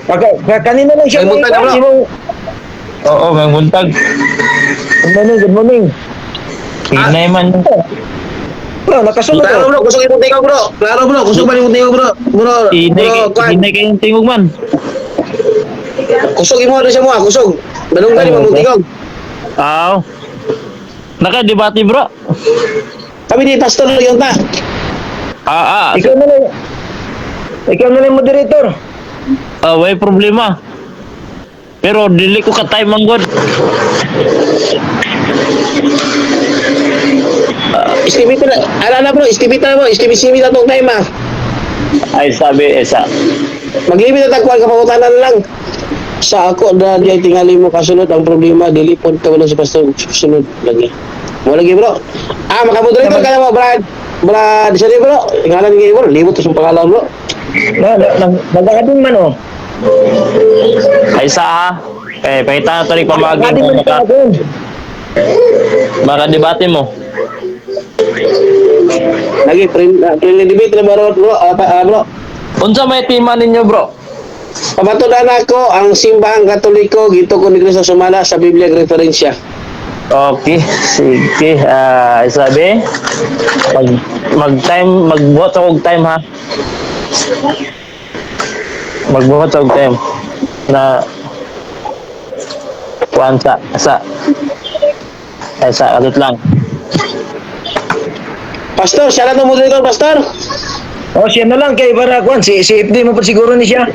Kanina lang siya May buntag na, bro. Oo, may buntag. Good morning, good morning. Hinay man. Bro, nakasunod Klaro, ko. bro. Kusog yung tingog, bro. Klaro, bro. Kusog ba yung tingog, bro? Bro, kwan. Hinay kayong tingog man. Kusog mo rin siya mo, kusog. Balunggan Ay, yung okay. tingog. Aw. Nakadebate bro. Kami ni Pastor yung ta. Ikaw na lang. Ikaw na lang moderator. Way problema. Pero dili ko ka time ang god. Estimate na. Alala, bro. Estimate na, bro. Estimate na itong time, ah. Ay sabi esa. Mag-limit na tagkuhan kapangutanan lang. Sa ako na di ay tingali mo kasunod ang problema dilipod ka wala si pastor sunod lagi. Mo lagi bro. Makamoderate ka na mo Brad. Brad, sorry bro. Tingalan ni bro. Limot sa pangalan bro. Nagkakading man oh. Ay sa ha. Pakita na to ni pamaging Nagkakading man kung sa akin. maka debate mo. Lagi friendly debate na bro. Bro. Unsa may tema ninyo bro? Pamatudan ako ang simbahang Katoliko gito ko ni Cristo sumala sa Biblia referensya. Okay, sige. Sabi, magbuhat ako og time ha. Magbuhat ako og time na kuan sa kadot lang. Pastor, siya na to moderator pastor. Oh, siya na lang kay para kuan si FD mo pa siguro ni siya.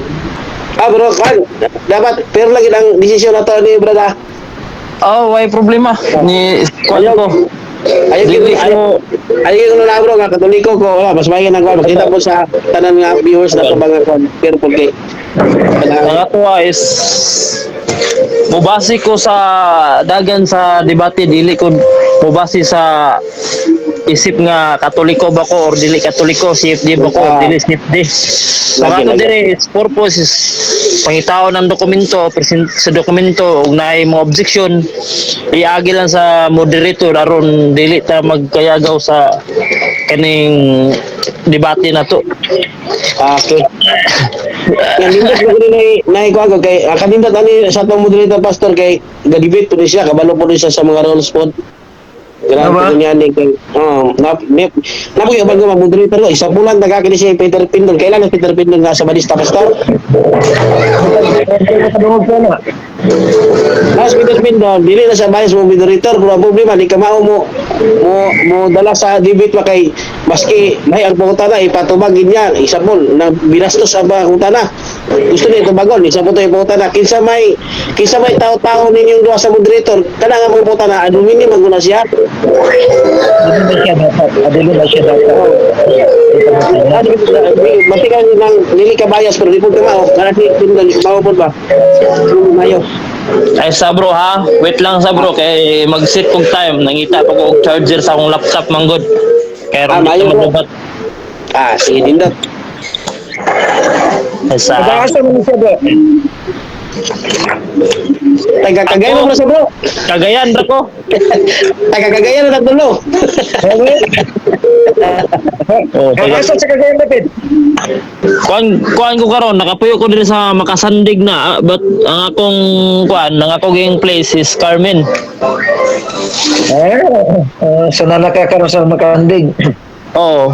Bro, kan dapat pero lagi ang desisyon na to ni brada. Oh, may problema ni kuan ko. Ayaw ko na bro, nga Katoliko ko, mas maigi nang kuan. Makita po sa tanan nga viewers na to mga kuan. Pero porque Ang ato is mubasi ko sa dagan sa debate dili ko mubasi sa isip nga Katoliko ba ko or dili Katoliko, CFD ba ko or dili CFD. So ato dire is purpose is pangitaw ng dokumento, present sa dokumento ug naay mga objection iagi lang sa moderator aron dili ta magkayagaw sa kaning debate na to. okay. Yang lindot ko rin na ikuha ko kay kanindot ani sa atong moderator pastor kay gadibit po ni siya kabalo po ni siya sa mga rules po. Grabe po niya ni kay napagyaban ko mag-moderator ko isa bulan nagakini siya Peter Pindon. Kailan Peter Pindon nga sa Badista pastor? Mas Peter Pindon dili na sa bias mo moderator pero ang problema di ka mao mo dala sa debate wa kay maski may ang pangutana ipatubagin niya isabol na binastos ang pangutana gusto niya tubagon isa po tayo pangutana kinsa may tao-tao ninyong duha sa moderator kana nga mga pangutana alumini maguna siya Adili ba siya dapat? matikan nang dili ka bias pero di po kamao kana si Pindon mao po ba mayo Ay sa bro ha, wait lang sa bro kay mag-set kong time nangita pa ko og charger sa akong laptop manggod. Kaya ron mayo dito bro. malubat. Sige din daw. Ay sa Nagkakasama mo siya bro. Taga-Cagayan mo sa bro. Cagayan ra ko. Taga-Cagayan na tulo. Oh, Kakasama sa Cagayan David. kuan ko karon nakapuyo ko diri sa Makasandig na but ang akong ang akong place is Carmen. So na nakakaroon sa makahandig. Oh.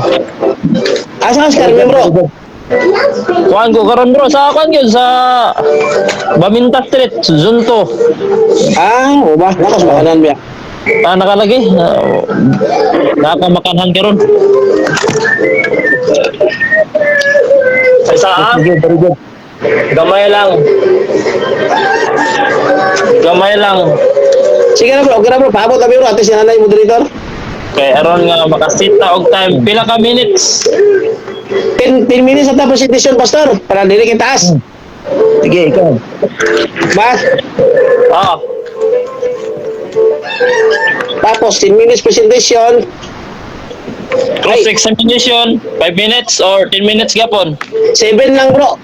Asa ka Carmen bro? Kuan ko karon bro sa kuan gyud sa Baminta Street, Zunto. Ba? Nakas makanan biya. Nakalagi. Nakamakanhan karon. Ay sa Very good. gamay lang. Gamay lang. Sige na bro, okay na bro. Paabot na bro. Ate si nanay moderator. Kay aron nga makasita og time pila ka minutes. 10 minutes at na presentation pastor. Para dili kita taas. Sige, ikaw. Ba? Ah, Tapos 10 minutes presentation. cross examination 5 minutes or 10 minutes gapon. 7 lang bro.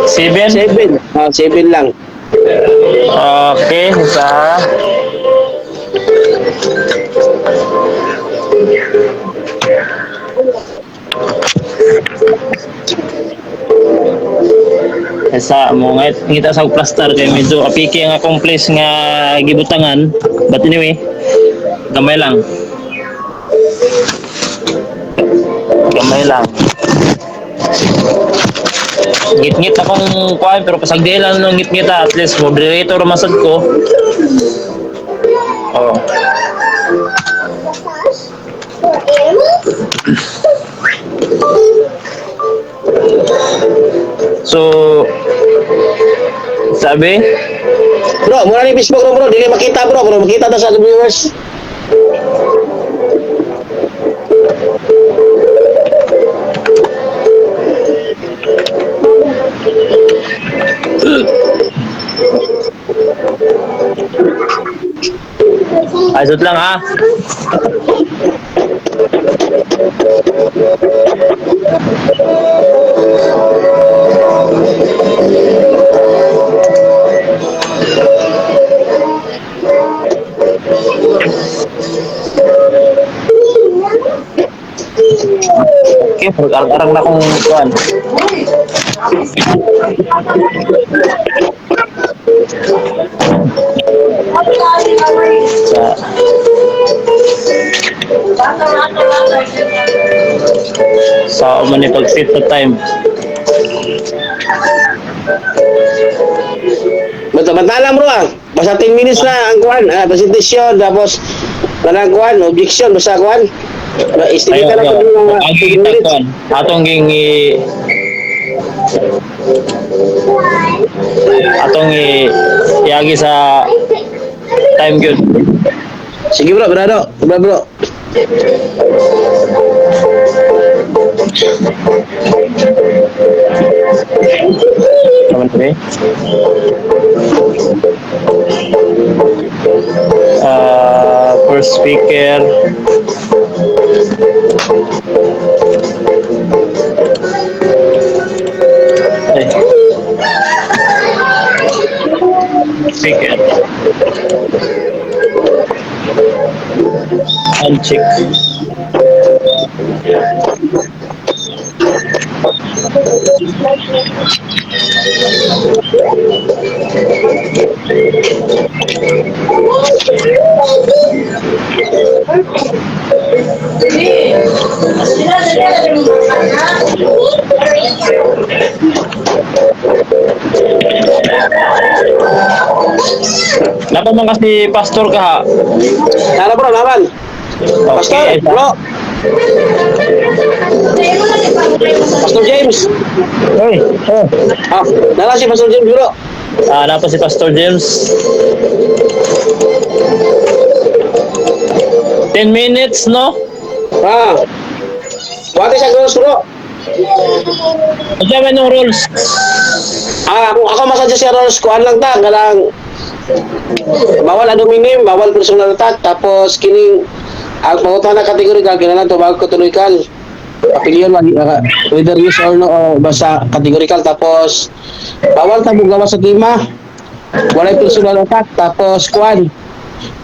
7. 7. 7 lang. Okay, sa sa mo ngita sa plaster kay medyo apiki ang akong place nga gibutangan, but anyway gamay lang, gamay lang. Ngit-ngit akong kuan pero pasagdi lang ng ngit-ngit, at least moderator masad ko. Oh. So sabi Bro, muna ni Facebook bro, dili makita bro, makita ta sa viewers. ayos lang ha. Okay, arang-arang na kung kuan. Sa man ni pag-set sa time. Matalang bro ah. Basta 10 minutes na ang kuan, presentation, tapos kanang kuan, objection, basta kuan. Estimate na lang kung mga 10 minutes. Atong ging iagi sa time good. Sige bro, brado. Bro. Kaman tadi? First speaker. Speaker. Uncheck. Napa man kasi pastor ka ha? Tara bro, laban. Pastor, bro. Pastor James. Hey, Nala si Pastor James bro. napa si Pastor James. 10 minutes, no? Buati sa girls bro. Ano ba yung rules? Ako masadya si Rolls, kuan lang ta, galang bawal aluminum, bawal personal attack, tapos kining ang pangutan na kategorikal, kinalang to bago kategorikal. Papiliyon whether yes or no, o basta kategorikal, tapos bawal ta gawa sa tima, walay personal attack, tapos kuan.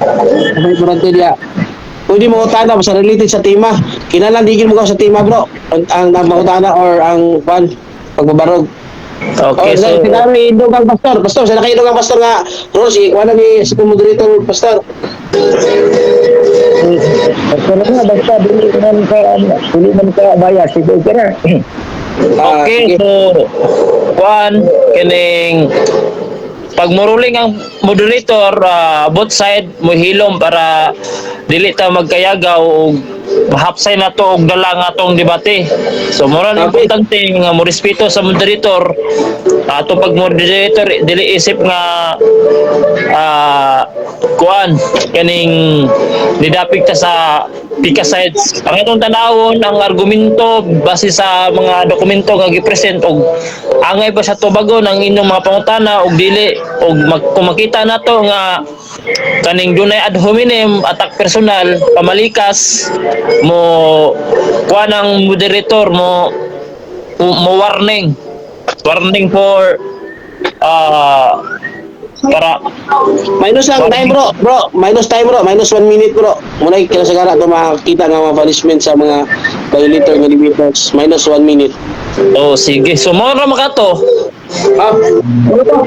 Sabay kurante dia. Pwede mo utana basta related sa tima. Kinalang digil mo gawa sa tima bro. Ang pangutana or ang kuan pagbabarog. Okay, so Sinari indog ang pastor. Pastor, sana kayo indog ang pastor nga. Rosie, wala ni si moderator pastor. Pastor na basta dili man ka bayad sige na. okay, so kuan kining pag moruling ang moderator, both side mo hilom para dili ta magkayaga o mahapsay na to og dala nga tong debate. So mura na importante nga mo respeto sa moderator. Ato pag moderator dili isip nga kuan kaning nidapig ta sa pika sides. Ang itong tanawon ang argumento base sa mga dokumento nga gipresent og angay ba sa tubago ng inyong mga pangutana og dili og kung makita nato nga kaning dunay ad hominem attack personal pamalikas mo kuha ng moderator mo warning for para Minus ang time bro. Minus time bro. Minus 1 minute bro. Muna kaya sa gara ito makakita nga mga punishment sa mga violator nga limiters. Minus 1 minute. sige, so mo ra makato Ah, ano to?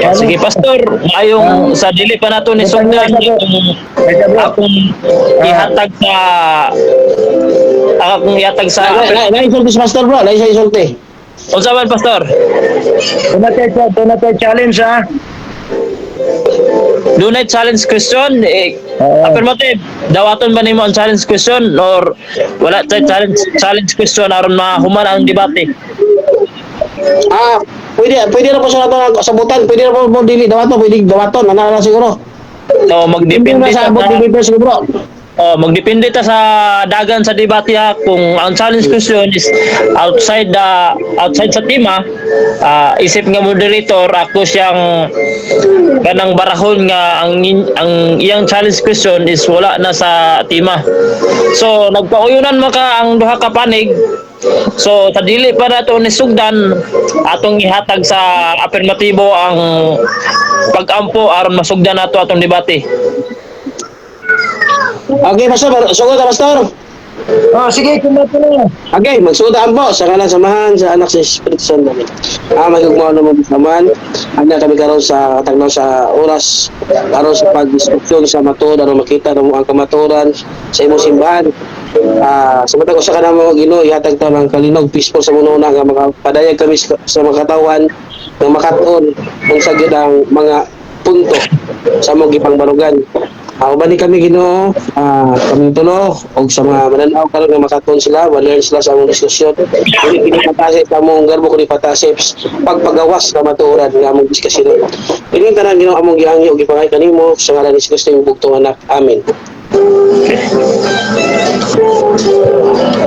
Ya, sige pastor, ayong sa dili pa nato ni sugdan akong ihatag sa akong ihatag sa Naisulti si Pastor bro, naisulti. unsa man pastor? Tunatay challenge ha. Dunay challenge question affirmative dawaton ba nimo ang challenge question or wala tay challenge question aron mahuman ang debate? Pwede na po sa sabutan, pwede na po mo dili dawaton, pwede dawaton, ana na siguro. So Hindi magdepende na sa abot sa dili siguro bro. magdepende ta sa dagan sa debate ha kung ang challenge question is outside sa tema isip nga moderator ako siyang kanang barahon nga ang iyang challenge question is wala na sa tema. So nagpauyunan maka ang duha ka panig. So sa dili pa nato ni sugdan atong ihatag sa affirmatibo ang pag-ampo aron masugdan nato atong debate. Okay, Pastor, sugod na Pastor. Oh, sige, kumato na. Okay, magsudaan po sa kanang samahan sa anak sa Espiritu Santo. Magugmaon na mo naman. Anya kami karon sa tagnaw sa oras karon sa pagdiskusyon sa matuod aron makita na mo ang kamaturan sa imong simbahan. Sa matag usa ka na mo Ginoo ihatag ta ng kalinog peaceful sa mununa nga makapadayag kami sa mga katawan nga makatuon unsa gyud ang mga punto sa mong gipangbarugan. Ubani kami Ginoo, kami tulo og sa mga mananaw karon nga makatuon sila, wala sila sa among diskusyon. Dili kini patase sa among garbo kundi patase pagpagawas sa matuoran nga among diskusyon. Kini tanan Ginoo among giangyo og gipangay kanimo sa ngalan ni Kristo imong bugtong anak. Amen.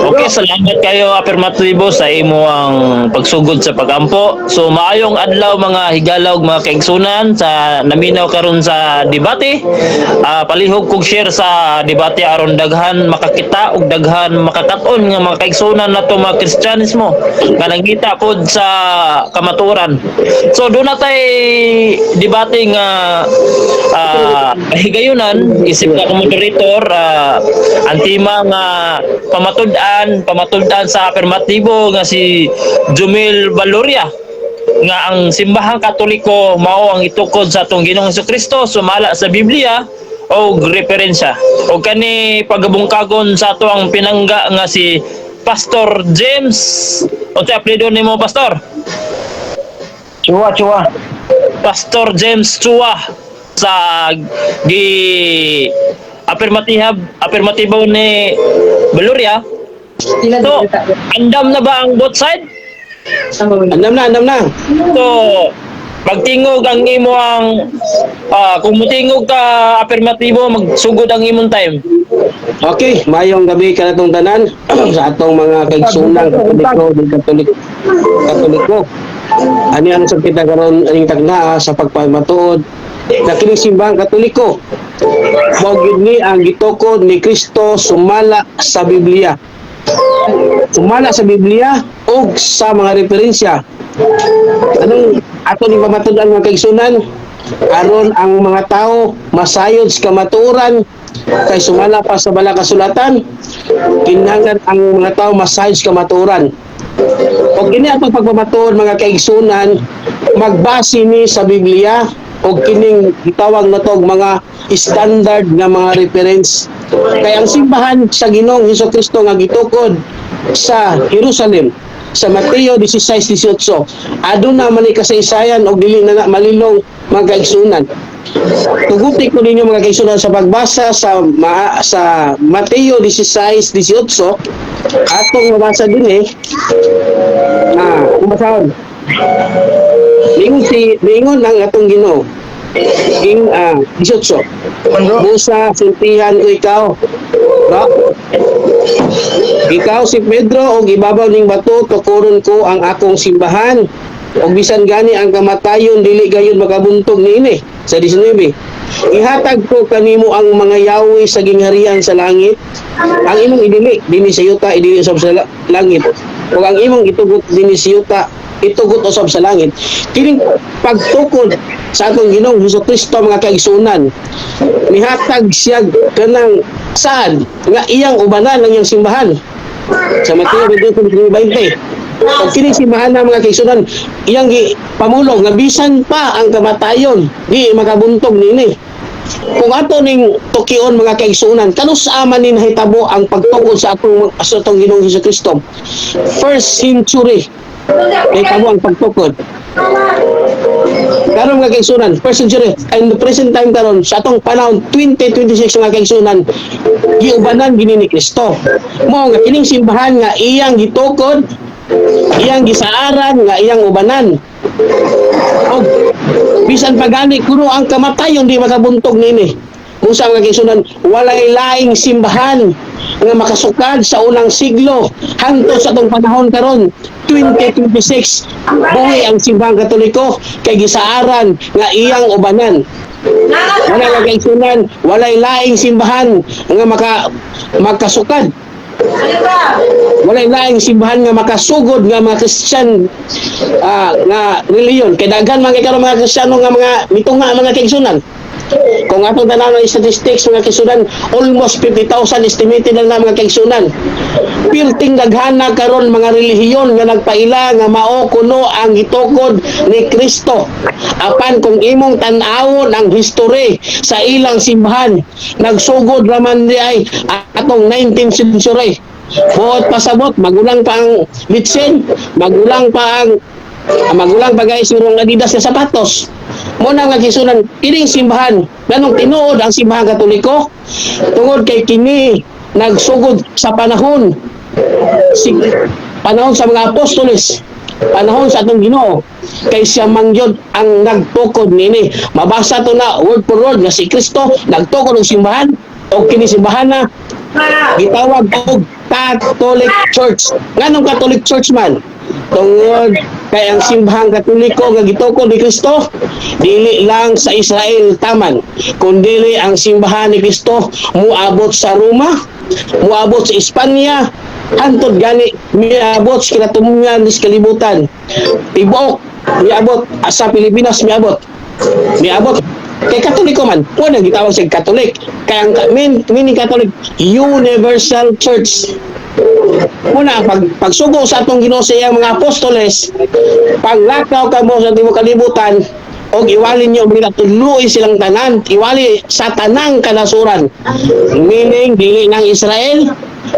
Okay, salamat kayo affirmatibo sa imo ang pagsugod sa pagampo. So maayong adlaw mga higalaw mga kaigsunan sa naminaw karon sa debate. Palihog kog share sa debate aron daghan makakita ug daghan makakaton nga mga kaigsunan nato mga Kristyanismo nga nangita pod sa kamaturan. So do na tay debate nga higayunan isip ka moderator ang tema nga pamatud-an sa affirmatibo nga si Jumel Valoria nga ang simbahang Katoliko mao ang itukod sa atong Ginoong Jesucristo sumala sa Biblia o referensya o kani pagabungkagon sa ato ang pinangga nga si Pastor James o sa apelyido nimo Pastor? Chua. Pastor James Chua sa affirmatibo ni Valoria. So, andam na ba ang both side? Andam na. So, pagtingog ang imo ang kung mutingog ka affirmatibo magsugod ang imong time. Okay, mayong gabi ka natong tanan sa atong mga kaigsunan Katoliko. Ani ang sa kita karon aning tagna sa pagpamatuod na kining simbahang Katoliko. Mao gyud ni ang gitukod ni Kristo sumala sa Biblia. Sumala sa Biblia o sa mga referensya. Anong ato ni pamatud-an mga kaigsunan? Aron ang mga tao masayod sa kamatuoran kay sumala pa sa bala kasulatan, kinahanglan ang mga tao masayod sa kamatuoran. O kini atong pagpamatuod mga kaigsunan, magbase ni sa Biblia o kining gitawag na tog mga standard nga mga reference. Kaya ang simbahan sa Ginoong Hesukristo nga gitukod sa Jerusalem sa Mateo 16:18 aduna man ni kasaysayan og dili na malilong mga kaigsunan. Tuguti ko ninyo mga kaigsunan sa pagbasa sa Mateo 16:18 atong mabasa din kumasahon. Lingon ang atong Ginoo. Ing 18. Musa sintihan ko ikaw. Ikaw si Pedro og ibabaw ning bato tukuron ko ang akong simbahan. Og bisan gani ang kamatayon dili gayon makabuntog niini sa 19. Ihatag ko kanimo ang mga yawi sa gingharian sa langit. Ang imong idili dinhi sa yuta idili sa langit. Ug ang imong itugot dinhi sa yuta itugot usab sa langit. Kining pagtukod sa atong Ginoong Hesukristo mga kaigsunan, mihatag siya kanang saan nga iyang ubanan ng iyang simbahan. Sa Mateo 22:20 Pag kini simbahan na mga kaigsunan, iyang pamulong nga bisan pa ang kamatayon, di makabuntog nini. Kung ato ning tukion mga kaigsunan, kanus aman ni nahitabo ang pagtungkol sa atong Ginoong Hesukristo. First century nahitabo ang pagtukod. Karon mga kaigsunan, first century, and the present time karon sa atong panahon 2026 mga kaigsunan, giubanan gini ni Kristo. Mo nga kining simbahan nga iyang gitukod, iyang gisaaran nga iyang ubanan. Og bisan pagani kuno ang kamatayon di makabuntog nini. Kung sa mga kaigsunan, walay laing simbahan nga makasukad sa unang siglo hangtod sa atong panahon karon 2026 buhi ang simbahan Katoliko kay gisaaran nga iyang ubanan. Wala nga kaigsunan, walay laing simbahan nga makasukad. Walay laing simbahan nga makasugod nga mga Christian nga reliyon. Kay daghan man kay karon mga Kristiyano nga mga mitunga mga kaigsunan. Kung atong tanawon ang statistics mga kaigsunan, almost 50,000 estimated na mga kaigsunan. Pilting daghana karon mga relihiyon nga nagpaila nga mao kuno ang gitukod ni Kristo. Apan kung imong tan-awon ang history sa ilang simbahan, nagsugod raman di ay atong 19th century. Buot pasabot, magulang pa ang bitsin, magulang pa guys yung Adidas na sapatos. Muna nga kisunan, kining simbahan, ganong tinuod ang simbahan Katoliko, tungod kay kini nagsugod sa panahon sa mga apostoles, panahon sa atong Ginoo, kay siya mangyod ang nagtukod nini. Mabasa to na word for word nga si Kristo nagtukod og simbahan, o kini simbahan na gitawag og Catholic Church. Nganong Catholic Church man? Tungod kay ang simbahang Katoliko nga gitukod ni Kristo dili lang sa Israel taman, kundi ang simbahan ni Kristo muabot sa Roma, muabot sa Espanya, hantod gani miabot sa kinatumungan sa kalibutan. Tibuok miabot sa Pilipinas, miabot kay Katoliko man, wala gitawag sa Catholic. Kaya ang meaning Catholic, Universal Church. Muna, pagsugo sa atong Ginoo sa iyang mga apostoles, paglakaw ka mo sa tibuok kalibutan, o iwali niyo mga tuluy silang tanan, iwali sa tanang kanasuran. Meaning, dili ng Israel,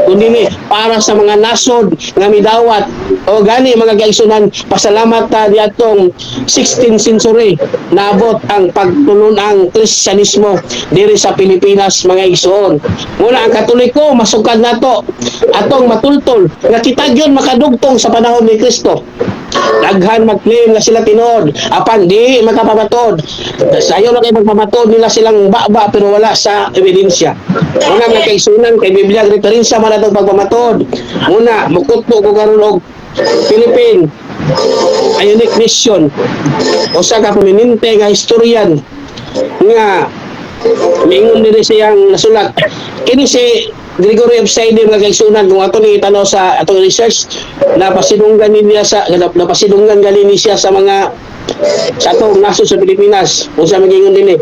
kundi para sa mga nasod nga midawat. O gani mga kaigsunan, pasalamat ta di atong 16th century naabot ang pagtulon ang Kristyanismo diri sa Pilipinas mga igsoon. Muna ang Katoliko masukad nato atong matultol nga kita gyud makadugtong sa panahon ni Kristo. Daghan mag-claim nga sila tinuod, apan di makapamatod. Sayo na kay magpamatod nila silang baba pero wala sa ebidensya. Muna mga kaigsunan, kay Biblia referensya man atong pagpamatod. Muna mukutpo ko karon og Philippine Ionic Mission, usa ka prominente nga historian nga miingon diri siyang nasulat. Kini si Gregory of Side mga kaigsunan, kung ato ni tanaw sa atong research, napasidunggan niya sa mga sa atong nasod sa Pilipinas. Unsa magiingon dinhi?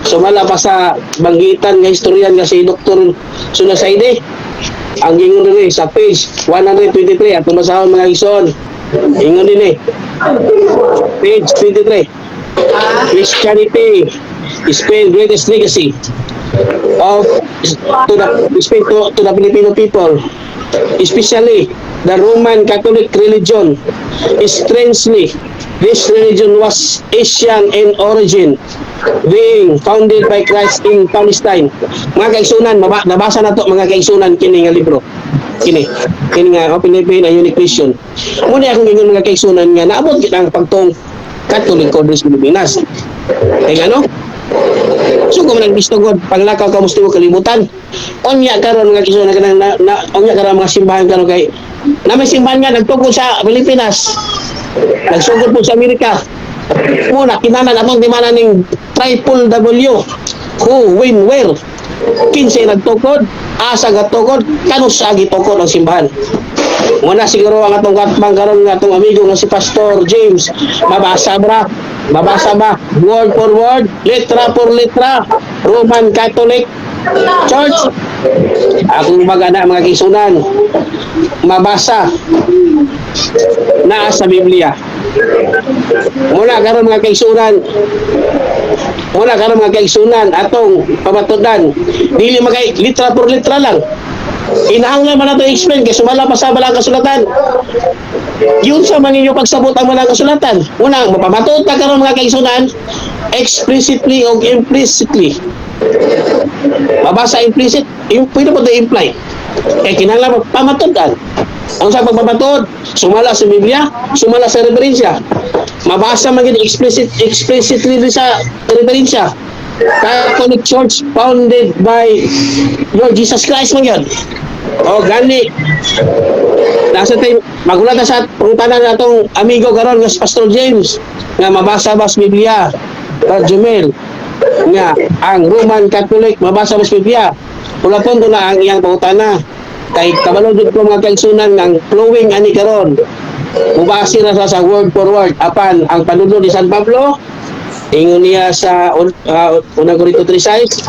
Sumala pa sa banggitan nga historian nga si Dr. Sunasaide. Ang ingon din sa page 123 at masahon mga igsoon. Ingon din page 23. Christianity is the greatest legacy of to the Filipino people, especially the Roman Catholic religion. Strangely, this religion was Asian in origin, being founded by Christ in Palestine. Mga kaigsunan, nabasa na to mga kaigsunan kini nga libro. Kini nga Philippine Ionic Mission. Muna akong ingon mga kaigsunan nga naabot kita ang pagtong Katoliko sa Pilipinas. Kaya ano? So kung nagbistugod, paglakaw ka musti mo kalibutan. Onya karon mga kaigsunan onya karon mga simbahan karon kay na may simbahan nga nagtugod sa Pilipinas. Nagsugod po sa Amerika. Muna, kinanan atong timanan ng triple W. Who, when, where. 15 nagtukod, asa gatukod, kanus sa gitukod ang simbahan. Muna siguro ang atong katbang karon nga atong amigo nga si Pastor James. Mabasa ba? Word for word, letra for letra, Roman Catholic Church. Akong magana mga kaigsunan, mabasa naa sa Biblia. Muna karon mga kaigsunan atong pamatudan dili magay litra por litra lang. Kinahanglan man nato i-explain kay sumala pa sa balang kasulatan. Yun sa man ninyo pagsabot ang balang kasulatan. Una, mapamatud ta karon mga kaigsunan explicitly o implicitly. Mabasa implicit, pwede po ito imply. Kaya kinahanglan pamatudan. Ang sa pagpamatod, sumala sa Biblia, sumala sa referensya. Mabasa maging explicitly sa referensya. Catholic Church founded by Lord Jesus Christ man yun. O gani. Nasa tayo, magulat na sa pangutanan na itong amigo karon nga si Pastor James nga mabasa ba sa Biblia. Jumel nga ang Roman Catholic mabasa ba sa Biblia. Pulapon ko na ang iyang pangutana. Kay kabalo jud ko mga kaigsunan ng flowing ani karon. Mubasi na sa word for word apan ang panunod ni San Pablo ingon niya sa una Corinto 3:6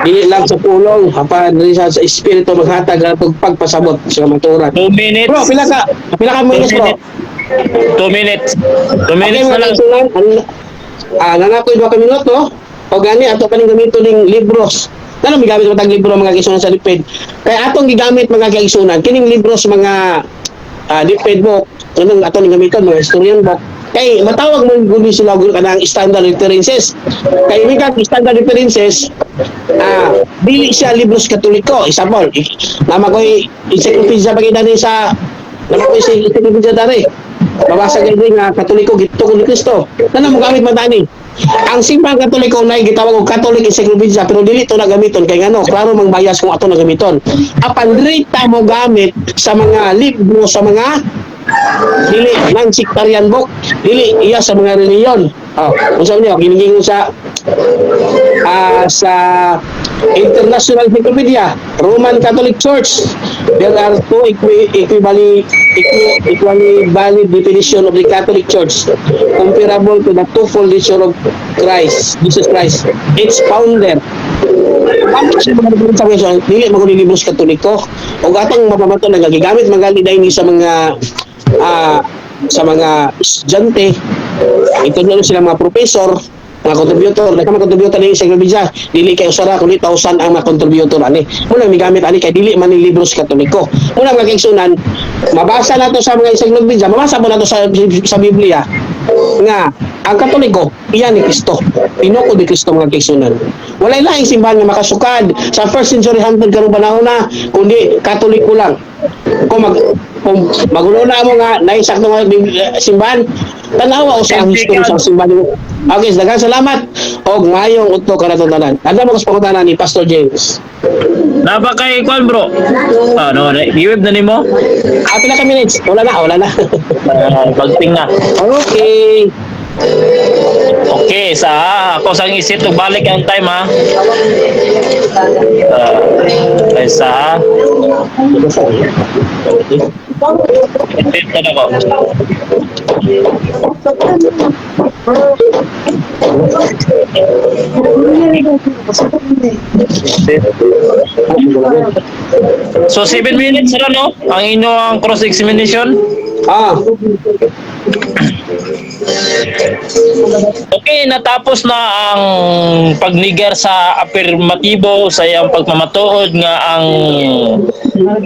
dili lang sa pulong apan dili sa espiritu maghatag ng pagpasabot sa maturan. 2 minutes. Bro, pila ka minutes bro? 2 minutes. 2 minutes na lang. Nanakoy 2 ka minuto. O gani ato pa ning gamito ning libros. Ano migamit matag libro mga kaigsunan sa Liped. Kaya atong gigamit mga kaigsunan kining libros mga Liped book, kanang atong gamiton mga historian book. Kay matawag mo guni sila kanang standard references. Kay mga standard references dili siya libros Katoliko. Example, namakoy encyclopedia pagidani sa namakoy sa encyclopedia dari. Babasa gyud nga Katoliko gito ni Kristo. Nana mo gamit matani. Ang simbang Katoliko na gitawag og Catholic Encyclopedia pero dili to na gamiton kay ngano klaro mang bias kung ato na gamiton. Apan rita mo gamit sa mga libro sa mga dili non-sectarian book, dili iya sa mga reliyon. Unsa niyo giniging sa International Encyclopedia, Roman Catholic Church. There are two equally valid definition of the Catholic Church comparable to the twofold nature of Christ, Jesus Christ, its founder. Dili mo ni libros Katoliko o atong mapamato na gagamit magali dahil sa mga estudyante. Ito na sila mga professor, mga contributor, mga contributor na yung encyclopedia, dili kay usara kundi 1,000 ang mga contributor ani. Muna migamit ani kay dili man ni libros Katoliko. Muna mga kaigsunan, mabasa nato sa mga encyclopedia, mabasa mo nato sa Biblia nga ang Katoliko iyan ni Kristo. Tinuod ni Kristo mga kaigsunan. Walay laing simbahan nga makasukad sa first century hangtod karong panahon na kundi Katoliko lang. Kung maguluna mo nga naisakto nga simbahan, tanawa o sa ang history sa simbahan. Okay, daghang salamat og mayong udto kanaton tanan. Ada mo sa pangutana ni Pastor James. Naba kay kwan bro. No, i-web na nimo. Pila ka minutes? Wala na. Pagting na. Okay. Okay, ako sang isip to balik ang time ha. Sa isip na ako. So 7 minutes na no? Ang inyong cross-examination? Okay, natapos na ang pagnigar sa afirmatibo sa iyang pagmamatuod nga ang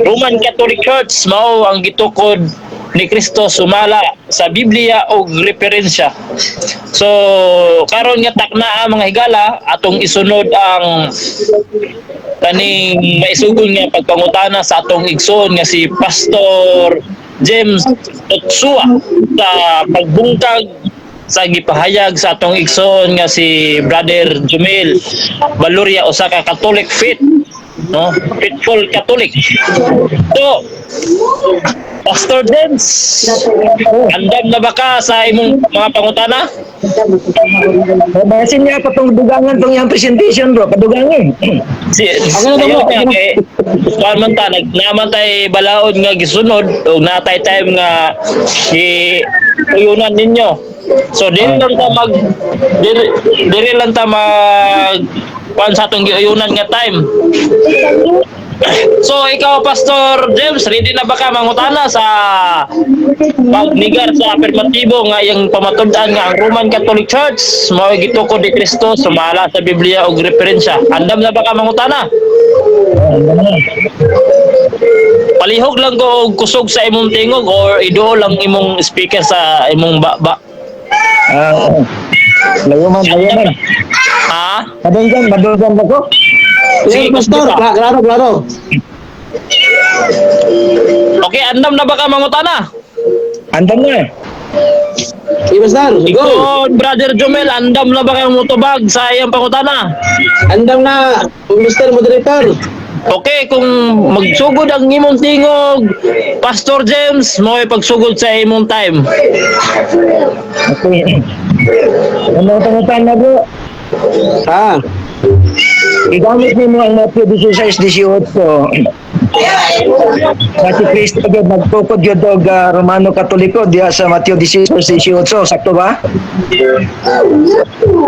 Roman Catholic Church mao ang gitukod ni Kristo sumala sa Biblia o referensya. So karon nga takna mga higala atong isunod ang kaning maisugol nga pagpangutana sa atong igsoon nga si Pastor James Otsua sa pagbungkag sa gipahayag sa atong igsoon nga si Brother Jumel Valoria usa ka Catholic faith, no? Faithful Catholic. So Pastor James, andam na ba ka sa imong mga pangutana? Bayasin niya patong dugangan tong iyang presentation bro, padugangan. Ayaw niya kay kuan man ta naman tay balaod nga gisunod o natay time nga uyunan ninyo. So dili lang ta mag kuan sa atong giuyunan nga time. So ikaw Pastor James, ready na ba ka mangutana sa pagnigar sa afirmatibo nga yung pamatud-an nga ang Roman Catholic Church mao gitukod ni Kristo sumala sa Biblia og referensya? Andam na ba ka mangutana? Palihog lang ko og kusog sa imong tingog or iduol lang imong speaker sa imong ba? Layuman. Ha? Madunggan ba ko? Sige, Pastor. Klaro. Okay, andam na ba ka mangutana? Andam na. Sige, Pastor. Go. Ikaw, Brother Jomel, andam na ba kayong mutubag sa iyang pangutana? Andam na, Mr. Moderator. Okay, kung magsugod ang imong tingog, Pastor James, mo pagsugod sa imong time. Okay. Ano tangutan na bro? Ha? Igamit mo ang Matthew 16:18. Kasi Kristo gyud nagtukod gyud og Romano Katoliko diya sa Matthew 16:18, sakto ba?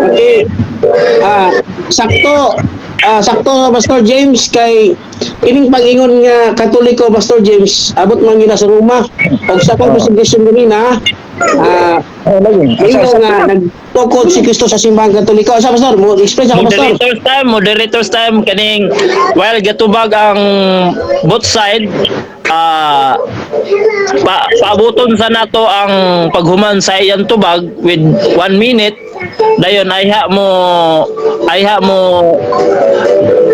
Okay. Sakto. Sakto Pastor James kay ining pag-ingon nga Katoliko Pastor James abot man gina sa Roma og sa presentation ganina ingon nga nagtukod si Kristo sa simbahan Katoliko. Sa Pastor mo explain sa Pastor. Moderators time kaning while gatubag ang both side paabuton sa nato ang paghuman sa iyang tubag with 1 minute dayon ayha mo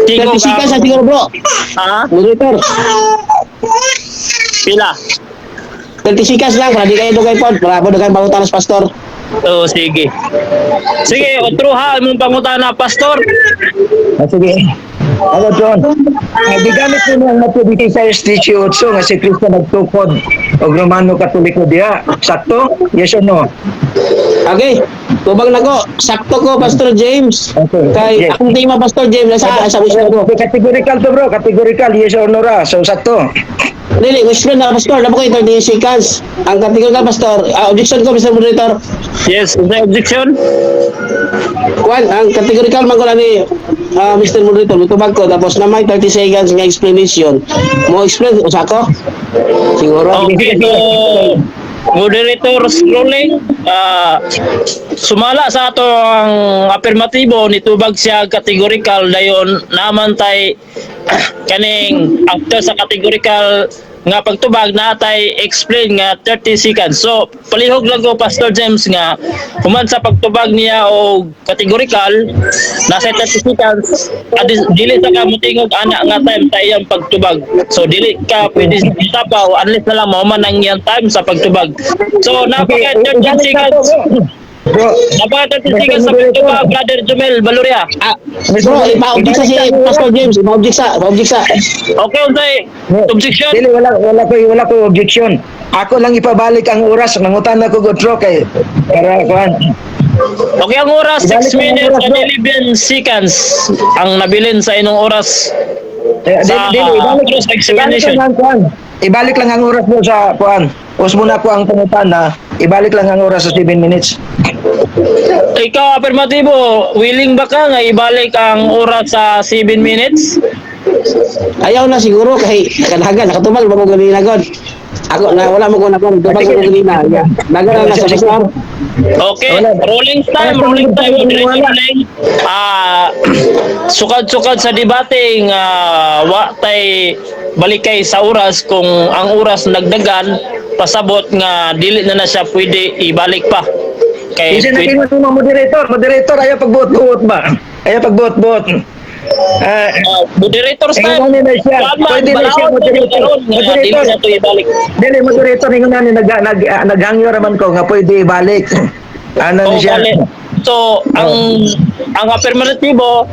tingog 30 seconds sa siguro bro. ha Moderator. pila 30 seconds lang para di kayo dugay pod para po dugay pangutan sa Pastor. sige otro ha imong pangutana Pastor. Sige. Ano John? Gigamit mo ang Matthew 16:18 nga si Kristo nagtukod og Romano Katoliko diya. Sakto? Yes or no? Okay. Tubag na ko. Sakto ko Pastor James. Okay. Kay Yes. akong tema Pastor James sa wisyo ko. Categorical to bro, categorical, yes or no ra. So sakto. Dili, wisyo na Pastor. Dapat ko 30 seconds. Ang kategorikal Pastor. Objection ko Mr. Moderator. Yes, may objection? Ang kategorikal man ko na ni Mr. Moderator. Tubag ko. Tapos na may 30 seconds nga explanation. Mo explain usa ko? Siguro. Okay, so moderator scrolling sumala sa ato ang afirmatibo nitubag siya categorical dayon naman tay kaning after sa categorical nga pagtubag natay explain nga 30 seconds. So palihog lang ko Pastor James nga human sa pagtubag niya o categorical nasa 30 seconds dili sa kamutingog ana nga time sa iyang pagtubag. So dili ka pwede tapaw unless na lang man ang iyang time sa pagtubag. So napaka 30 seconds. Bro, Napaka 30 seconds sa pagtubag Brother Jomel Baluria. Bro, ipa-object sa si Pastor James. Ipa-object sa. Okay unsay objection? dili wala ko objection. Ako lang ipabalik ang oras nangutan ako gotro kay para kuan. Okay, ang oras Ibalik 6 mo ang minutes oras, and bro. 11 seconds ang nabilin sa inong oras. Sa cross examination. Ibalik lang ang oras mo sa kuan. Us muna ko ang pangutan na ibalik lang ang oras sa 7 minutes. Ikaw, afirmatibo, willing ba ka nga ibalik ang oras sa 7 minutes? Ayaw na siguro kay kanagan nakatubag ba mo ganina god. Ako na wala mo ko na kon tubag ko ganina. Dagan na sa Pastor. Okay, rolling time. Sukad-sukad sa debating wa tay balikay sa oras kung ang oras nagdagan pasabot nga dili na siya pwede ibalik pa. Kay Kasi nakingon mo moderator ayaw pagbuot-buot ba? Ayaw pagbuot-buot. moderator's time. Ingon na siya. Pwede na siya moderator. Dili na to ibalik. Dili moderator ingon na ni naghangyo raman ko nga pwede ibalik. Ano ni siya? Bali. So, ang afirmatibo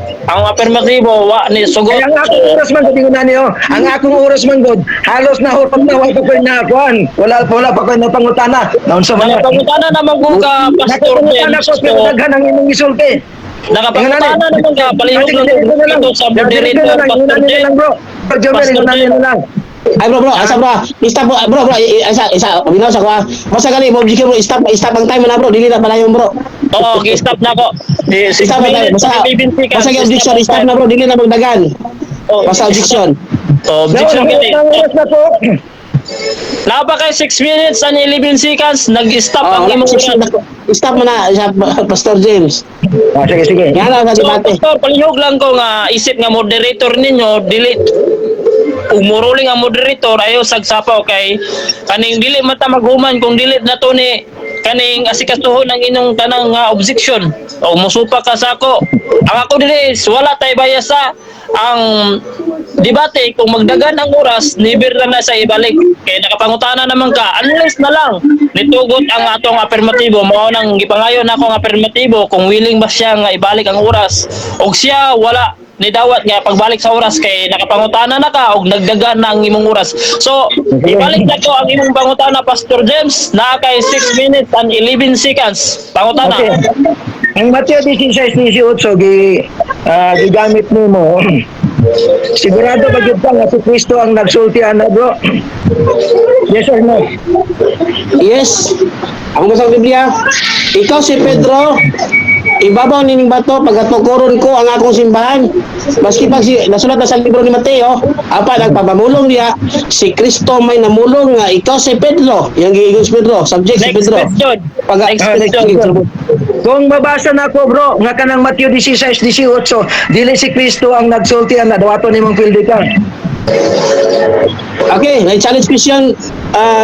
wa ni sugot. Ay, ang akong oras man gud ingon niyo. Ang akong oras man gud halos na hurot na wa pa koy na kuan. Wala pa koy na pangutana. Naunsa man? Nakapangutana naman ko ka Pastor Nakapangutana James. ko pero daghan ang imong isulti. Nakapangutana naman ka palihog lang ito sa moderator Pastor James. bro. Pastor James lang. Ay bro, asa bro. Stop bro, isa binaw sa ko. Masa gali mo object bro, stop ang time na bro, dili na pala yung bro. Oo, okay, stop na ko. Stop na tayo. Masa objection, stop na bro, dili na magdagan. Masa objection. Objection kini. Ang oras na ko. Laba kay 6 minutes and 11 seconds. Nag-stop ang imong oras. Stop mo na, Pastor James. Sige. Yan lang sa So, debate. Pastor, palihog lang ko nga isip nga moderator ninyo, dili umuruling ang moderator ayo sagsapaw kay kaning dili mata maghuman kung dili na to ni kaning asikasuhon ang inyong tanang nga objection o musupa ka sa ako. Ang ako dili is wala tay bayasa ang debate kung magdagan ang oras never na sa ibalik kay nakapangutana naman ka unless na lang nitugot ang atong affirmatibo mao nang gipangayon nako nga affirmatibo kung willing ba siya nga ibalik ang oras og siya wala ni dawat nga pagbalik sa oras kay nakapangutana na ka og nagdagan na ang imong oras. So, ibalik na ko ang imong pangutana Pastor James na kay 6 minutes and 11 seconds. Pangutana. Okay. Ang Mateo 16:18 gigamit mo. Sigurado ba gyud ka nga si Kristo ang nagsultian na, bro? Yes or no? Yes. Ang basang Biblia, ikaw si Pedro, ibabaw nining bato pagkatukuron ko ang akong simbahan. Maski pag nasulat na sa libro ni Mateo, apa nagpapamulong niya si Kristo may namulong nga ikaw si Pedro, yang giingon si Pedro, subject si Next Pedro. question. Next question. Kung mabasa na ko, bro, nga kanang Mateo 16:18, dili si Kristo ang nagsultian na dawaton nimong pildi ka. Okay, may challenge question,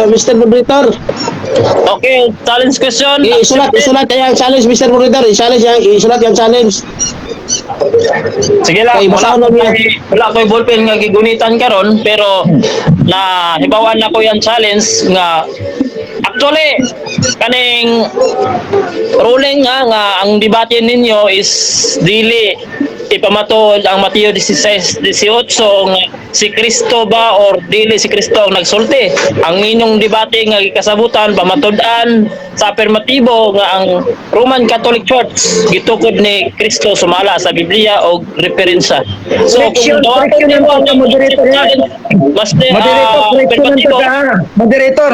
Mr. Moderator. Okay, challenge question. Isulat yung challenge, Mr. Moderator. Isulat yung challenge. Sige lang, Okay, basahan na niya. wala ko'y ballpen nga gigunitan karon pero na hibawan na ko yung challenge nga actually kaning ruling nga ang debate ninyo is dili ipamatuod ang Mateo 16:18 nga si Kristo ba or dili si Kristo ang nagsulti. Ang inyong debate nga gikasabutan pamatud-an sa affirmatibo nga ang Roman Catholic Church gitukod ni Kristo sumala sa Biblia o referensya. So Correction kung lang to, moderator yan. Moderator,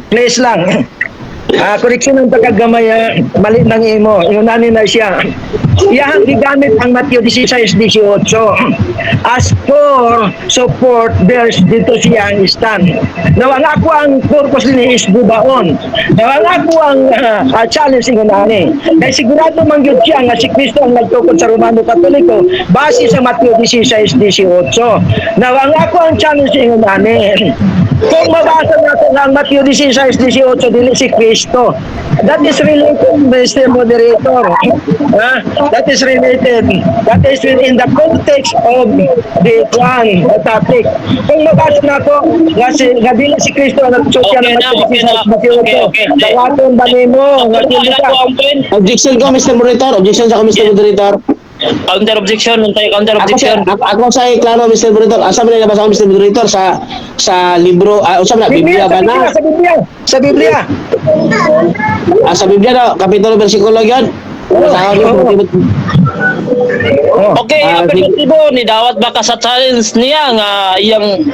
please lang. Correction ng pagkagamay, mali nang imo. Inunanin na siya. Iyahang gigamit ang Mateo 16:18. As for support, there's dito siya ang stand. Now, ang ako ang purpose din is bubaon. Now, ang ako ang challenge inunani. Kaya sigurado man yun siya nga si Kristo ang nagtukod sa Romano Katoliko base sa Mateo 16:18. Now, ang ako ang challenge inunani. Kung mabasa natin ang Mateo 16:18, dili si Kristo. That is related, Mr. Moderator. That is related. That is within the context of the one topic. Kung mabasa na ko, nga dili si Kristo ang nagsusya ng Mateo 16:18. Dawaton ba nimo? Objection ko, Mr. Moderator. Objection sa Mr. Moderator. Counter objection, counter Ako objection. sa klaro, Mr. Moderator. Asa man nabasa ko, Mr. Moderator, sa libro, asa man Biblia ba na? Sa Biblia. Sa Biblia na, kapitulo, versikulo yan. Okay, affirmatibo ni dawat baka sa challenge niya nga iyang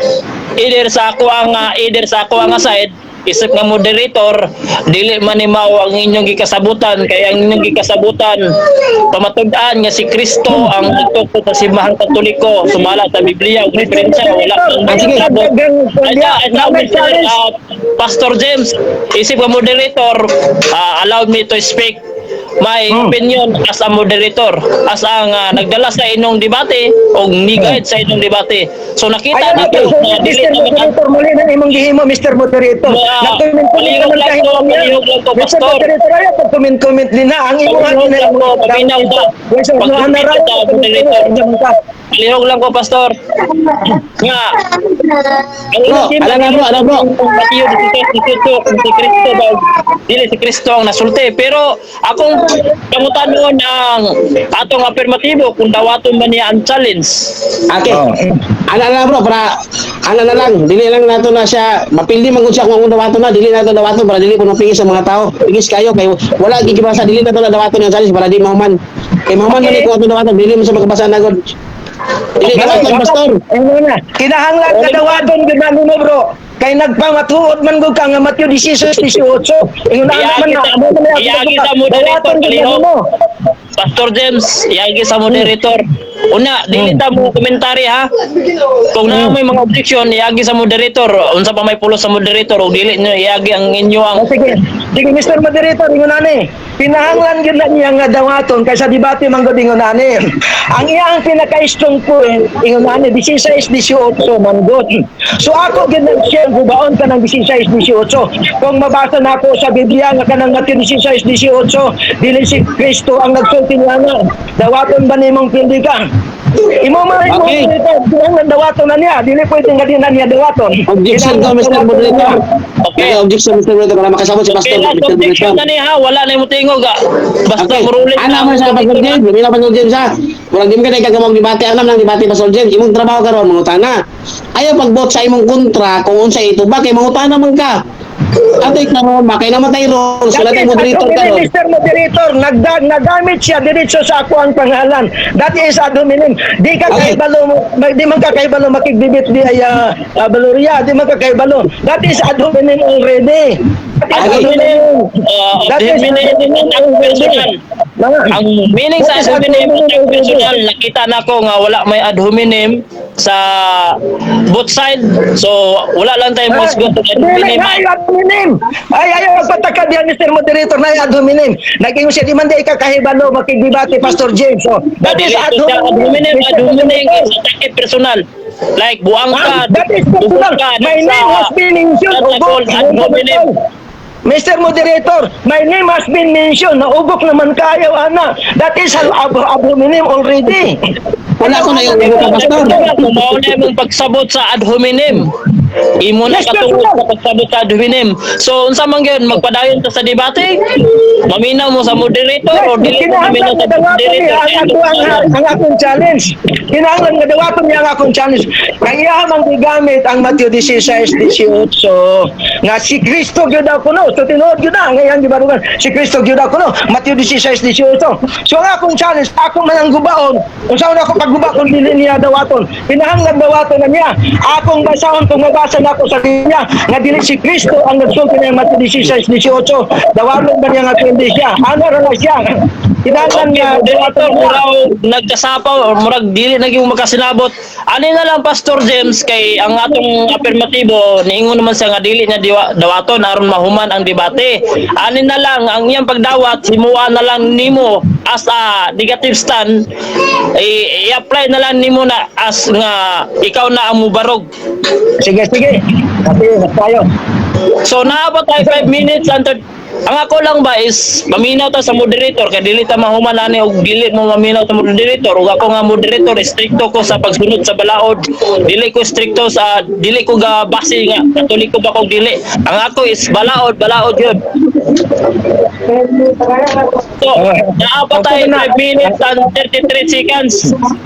either sa ako ang side isip nga moderator dili man mao ang inyong gikasabutan kay ang inyong gikasabutan pamatud-an nga si Kristo ang nagtukod sa simbahan Katoliko sumala sa Biblia ug referensya wala Pastor James isip nga moderator allowed me to speak my opinion as a moderator as ang nagdala sa inyong debate o ni-guide sa inyong debate. So nakita natin na dili Mr. Moderator, muli na imong gihimo, Mr. Moderator. palihog lang ko, Mr. Pastor. Moderator, ayaw pag-comment din na. Ang imong hangin na Pabinaw to. Pag-comment to, moderator. Palihog lang ko, Pastor. Nga, ang Alam bro. Mateo 16:18 kung si Kristo ba dili si Kristo ang nasulti pero akong kamutan mo ang atong affirmatibo kung dawaton man niya ang challenge. Okay. Ana bro, para na lang, dili lang nato na siya mapildi man gud siya kung dawaton na, dili nato dawaton para dili po mapigil sa mga tao. Pigis kayo kay wala gigibasa dili nato na dawaton yung challenge para di mahuman. Kay mahuman man ko atong dawaton, dili mo sa makabasa na gud. Dili dawaton, Pastor. Kinahanglan ka dawaton gid na mo, bro. Kay nagpamatuod man gud ka nga Mateo 16:18. Ingunahan man Iyagi sa moderator palihog. Pastor James, iyagi sa moderator. Una, dili ta mo komentary ha. Kung na may mga objection, iagi sa moderator. Unsa pa may pulo sa moderator o dili nyo iagi ang inyo ang Sige, sige Mr. Moderator, ingon ani. Pinahanglan gyud na niya nga dawaton kaysa debate man gud ingon ani. Ang iyang pinaka-strong point ingon ani 16-18 man gud. So ako gyud nag share gubaon ka ng 16-18. Kung mabasa na ako sa Biblia nga kanang Mateo 16-18, dili si Kristo ang nagsulti niya nga. Dawaton ba nimong pili ka? Imo man imo Okay. ang dawaton na niya, dili pwede nga din na niya dawaton. Objection to, Mr. Moderator. Okay. Okay, objection, Mr. Moderator. Wala makasabot si Pastor. Okay, last Mr. objection Moderator. na ni ha. Wala na yung tingog ha. Basta Okay. murulit Ano man sa Pastor James? Dumi na Pastor James ha. Murag di mo ka na ikagamang debate. Alam ng debate Pastor James. Imong trabaho karon mangutana. Ayaw pag-vote sa imong kontra kung unsa ito ba kay mangutana man ka. Atay karon makay namatay ron. Sila tay moderator karon. Mr. Moderator, nagamit siya diretso sa ako ang pangalan. That is ad hominem. Di ka Okay. kaibalo, di man ka kaibalo makigbibit di ay Valoria, di man ka kaibalo. That is ad hominem already. That is ad Okay. hominem. That is ad hominem already. Ang meaning sa ad hominem at personal, nakita na ko nga wala may ad hominem sa both side. So wala lang tayo mas good ad hominem. Ay, ad hominem. Ay, ayaw magpataka diyan, Mr. Moderator, na ad hominem. Naging siya, di man di ikakahibalo, makigbibati, Pastor James. So, that is ad hominem. Ad hominem is atake personal. Like buang ka, That is personal. My name has been mentioned. ad hominem. Mr. Moderator, my name has been mentioned. Naubok naman kayo, ana. That is ad hominem already. Wala ko na yung Pastor. Kung mauna mong pagsabot sa ad hominem, imo na Yes, katungod personal. sa pagsabot sa ad hominem. So unsa man gyud magpadayon ta sa debate? Maminaw mo sa moderator o dili mo maminaw sa moderator? Ang akong challenge. Kinahanglan nga dawaton niya ang akong challenge. Kaya iyahamang gigamit ang Mateo 16-18 nga si Kristo gyud ako no. So tinuod gyud na ngayon gibarugan si Kristo gyud ako no. Mateo 16-18. So ang akong challenge, ako man ang gubaon. Unsa man ako pagguba kung dili niya dawaton. Kinahanglan dawaton na niya. Akong basahon kung mabasa na ako sa niya nga dili si Kristo ang nagsulti ng Mateo 16-18. Dawaton ba niya nga kundi siya? Ano ra na siya? Kinahanglan Okay, nga moderator, dawaton niya. muraw nagkasapaw or murag dili naging makasinabot. Ani na lang Pastor James kay ang atong afirmatibo niingon naman siya nga dili niya dawaton aron mahuman ang debate. Ani na lang ang iyang pagdawat himuan na lang nimo as a negative stand i-apply na lang nimo na as nga ikaw na ang mubarog. Sige, sige. Kasi tayo. So naabot tayo 5 minutes and ang ako lang ba is maminaw ta sa moderator kay dili ta mahuman ani og dili mo maminaw ta moderator ug ako nga moderator stricto ko sa pagsunod sa balaod, dili ko stricto sa dili ko ga base nga katoliko ba ko dili, ang ako is balaod yun. So naabot tayo 5 minutes and 33 seconds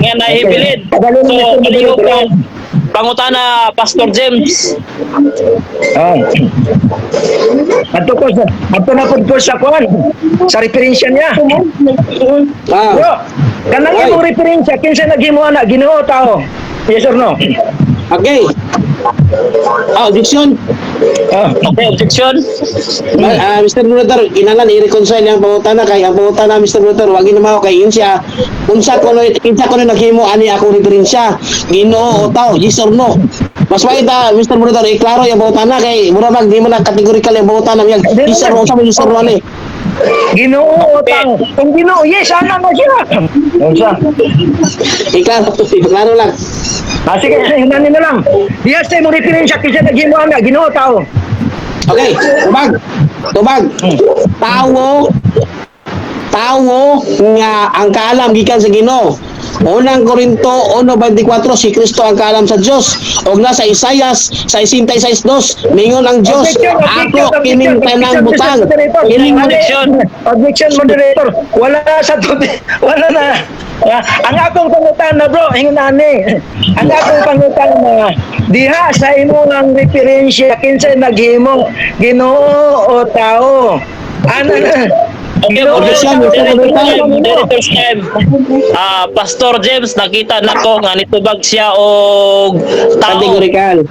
nga nahibilid. So palihog pangutana Pastor James. Ato na po sa kuan. Sa referensya niya. Ah, Bro, kanang Ay. imong referensya, kinsa naghimo na Ginoo tao? Yes or no? okay. Objection. Okay, objection. Mr. Moderator, inalan i-reconcile ang pangutana kay ang pangutana Mr. Moderator, wag ginawa kay insya. Unsa ko no naghimo ani akong referensya. Ginoo o tao, yes or no? Mas maita Mr. Moderator, iklaro yung pangutana kay murag di mo na categorical yung pangutana niya. Yes or no, unsa mo yes or no ani? Ginoo o tao? Kung Ginoo, yes, ana na siya. Unsa? Iklaro lang. Sige, hinani na lang. Yes, sa imong referensya, kinsa naghimo na Ginoo tao? Okay, tubag. Tawo nga ang kaalam gikan sa Ginoo. Unang Korinto 1:24 si Kristo ang kaalam sa Dios. Og nasa Isayas 66:2 mingon ang Dios, ako kining tanang butang. Kining Objection, moderator. Wala sa wala na. Ang akong pangutan na bro, hingunani. Ang akong pangutan na diha sa imong ang referensya kinsa naghimo Ginoo o tao. Ano na? Okay, Objection, Mr. Moderator. moderator's time. Pastor James, nakita na ko nga nitubag siya og tao. Categorical.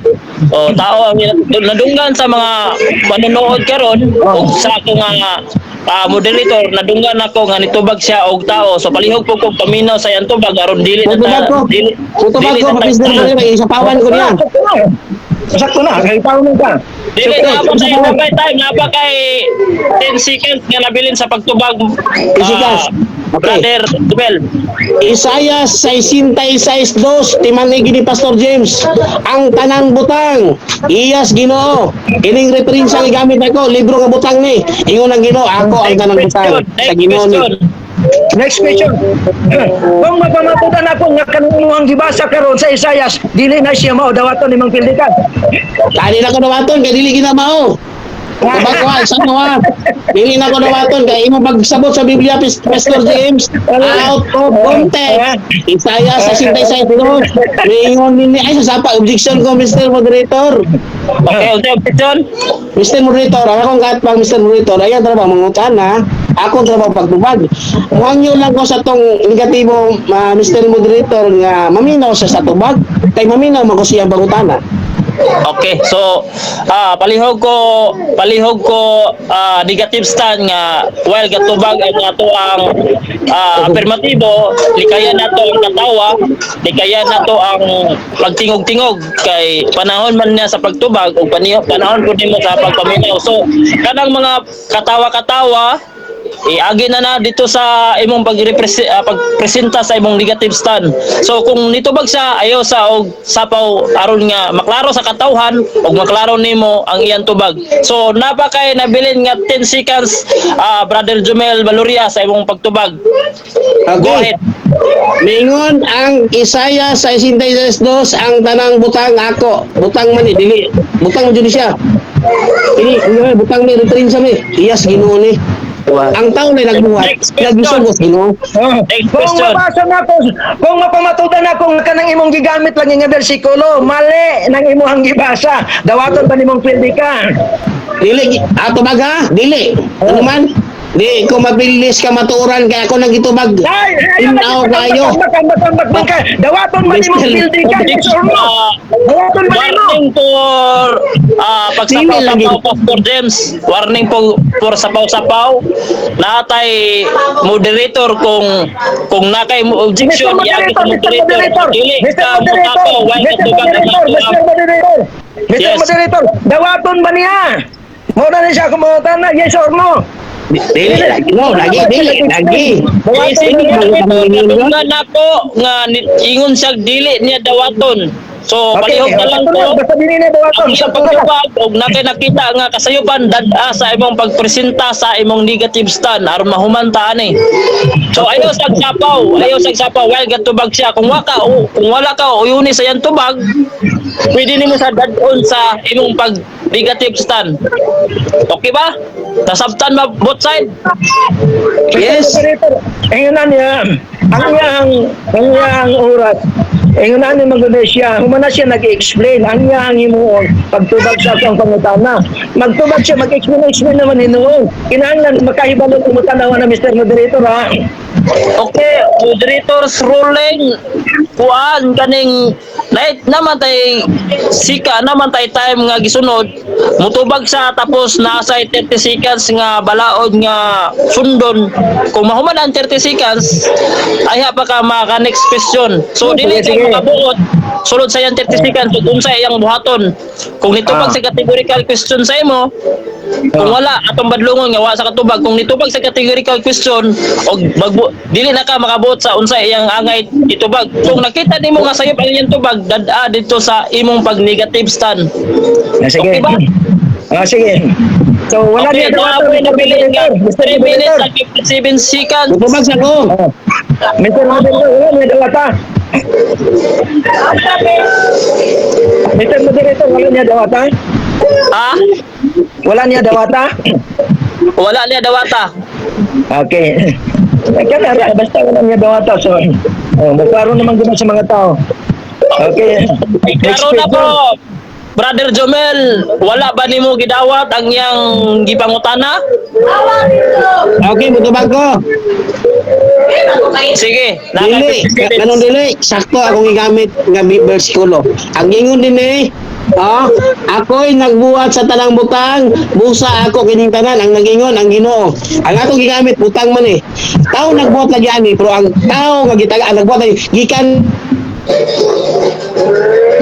O tao ang nadunggan sa mga manonood karon og sa ako nga moderator nadunggan ako nga nitubag siya og tao. So palihog po kog paminaw sa iyang tubag aron dili na Putubag ko. dili Putubag ko, Mr. Moderator, isapawan ko niya. Sakto na, kahit tao mo ka. Dili na pa kay nabay time na pa kay 10 seconds nga nabilin sa pagtubag. 10 seconds. Okay. Brother Jumel. Isaiah 66:2 timanigi ni Pastor James ang tanang butang iyas Ginoo ining referensya nga gamit ako libro nga butang ni ingon ang Ginoo ako ang tanang butang sa Ginoo ni. Next question. Kung mapamatudan ako nga kanunguhang gibasa karon sa Isayas, dili na siya mao dawaton nimang pildikan. Kanina ko dawaton kay dili ginamao. Bagwa sa mga dili na ko dawaton kay imo pagsabot sa Biblia Pastor James out of context. Isaiah 66:2 ingon ni ay sa sapa objection ko Mr. Moderator. Okay, objection. Mr. Moderator, akong katpang Mr. Moderator, ayan trabaho mangutan na. Ako trabaho pagtubag. Muangyo lang ko sa tong negatibo Mr. Moderator nga maminaw sa tubag. Kay maminaw man ko siyang pangutana. Okay, so palihog ko negative stand nga while gatubag ang ato ang affirmatibo, likayan nato ang katawa, likayan nato ang pagtingog-tingog kay panahon man niya sa pagtubag ug panahon ko nimo sa pagpaminaw. So kanang mga katawa-katawa iagi na dito sa imong pagpresenta sa imong negative stand. So kung nitubag siya ayo sa og sapaw aron nga maklaro sa katawhan ug maklaro nimo ang iyang tubag. So napakay nabilin nga 10 seconds Brother Jumel Valoria sa imong pagtubag. Go Okay. ahead. Mingon ang Isaiah 66:2 ang tanang butang ako. Butang man ni dili. Butang mo jud siya. Ini butang ni referensya mi. Iyas Ginoo ni. Ang tao na nagbuhat, Next question. nagusugos Ginoo. Next Kung question. mabasa na ko, kung mapamatudan ako nga kanang imong gigamit lang nga bersikulo, mali nang imong gibasa. Dawaton pa nimong pildikan. Dili ato baga, dili. Ano man? Di ko mabilis ka maturan kaya ako nagitubag. Inaw kayo. Dawaton man nimong Mr. pildikan. Dawaton man nimo. Warning for Sino lagi? pagsapaw-sapaw Pastor James. Warning po for sapaw-sapaw. Natay moderator kung nakay objection iagi sa moderator. Dili ka motapaw while katubag ang ato. Mr. Yes. Moderator, dawaton ba niya? Muna na siya kumutan na, yes or no? Dili lagi. No, lagi dili lagi. Kadunggan ako nga ingon siya dili niya dawaton. So palihog na lang ko. Basta dili na dawaton. Ang iyang pagtubag og nakay nakita nga kasayupan dad-a sa imong pagpresenta sa imong negative stand aron mahumanta ani. So ayaw sa sapaw while gatubag siya kung wala ka uyuni sa iyang tubag, pwede nimo sa dad-on sa imong pag negative stand. Okay ba? Nasabtan ba both side? Yes. Ngayon na niya, ang iyang oras. Ngayon na niya mag-unes siya. Humana siya nag-explain. Ang iyang himuon, pagtubag sa akong pangutana. Magtubag siya, mag-explain naman hinuon. Kinahanglan, makahibalong umutanawa na Mr. Moderator ha. Okay, moderator's ruling kuan kaning night naman tay sika naman tay time nga gisunod mutubag sa tapos nasa 30 seconds nga balaod nga sundon kung mahuman ang 30 seconds ay pa ka maka next question so dili ka makabuot sulod sa yang 30 seconds kung unsa iyang buhaton kung nitubag sa categorical question sa imo kung wala atong badlungon nga wa sa katubag kung nitubag sa categorical question og dili na ka makabuot sa unsa iyang angay itubag kung nakita nimo nga sayop ang iyang tubag dad-a dito sa imong pag negative stand Sige. okay ba? Sige. So, wala Okay, niya dawaton, na Mr. nabilin nga Moderator. 3 minutes and 57 seconds Tubag sa ko. Mr. Moderator, wala niya dawata. Mr. Moderator, wala niya dawata. ha? Wala niya dawata. Wala niya dawata Okay. Kaya basta wala niya dawata. So, magkaroon naman gano'n sa mga tao. Okay. Next klaro na question. po Brother Jomel, wala ba nimo gidawat ang iyang gipangutana? Okay, mutubag ko. Sige, Dili, kanong dili, sakto akong gigamit nga bersikulo. Ang ingon din Ako'y nagbuhat sa tanang butang, busa ako kining tanan ang nagingon ang Ginoo. Ang akong gigamit butang man eh. Tao nagbuhat lagi ani, pero ang tao nga gitagaan nagbuhat lagi gikan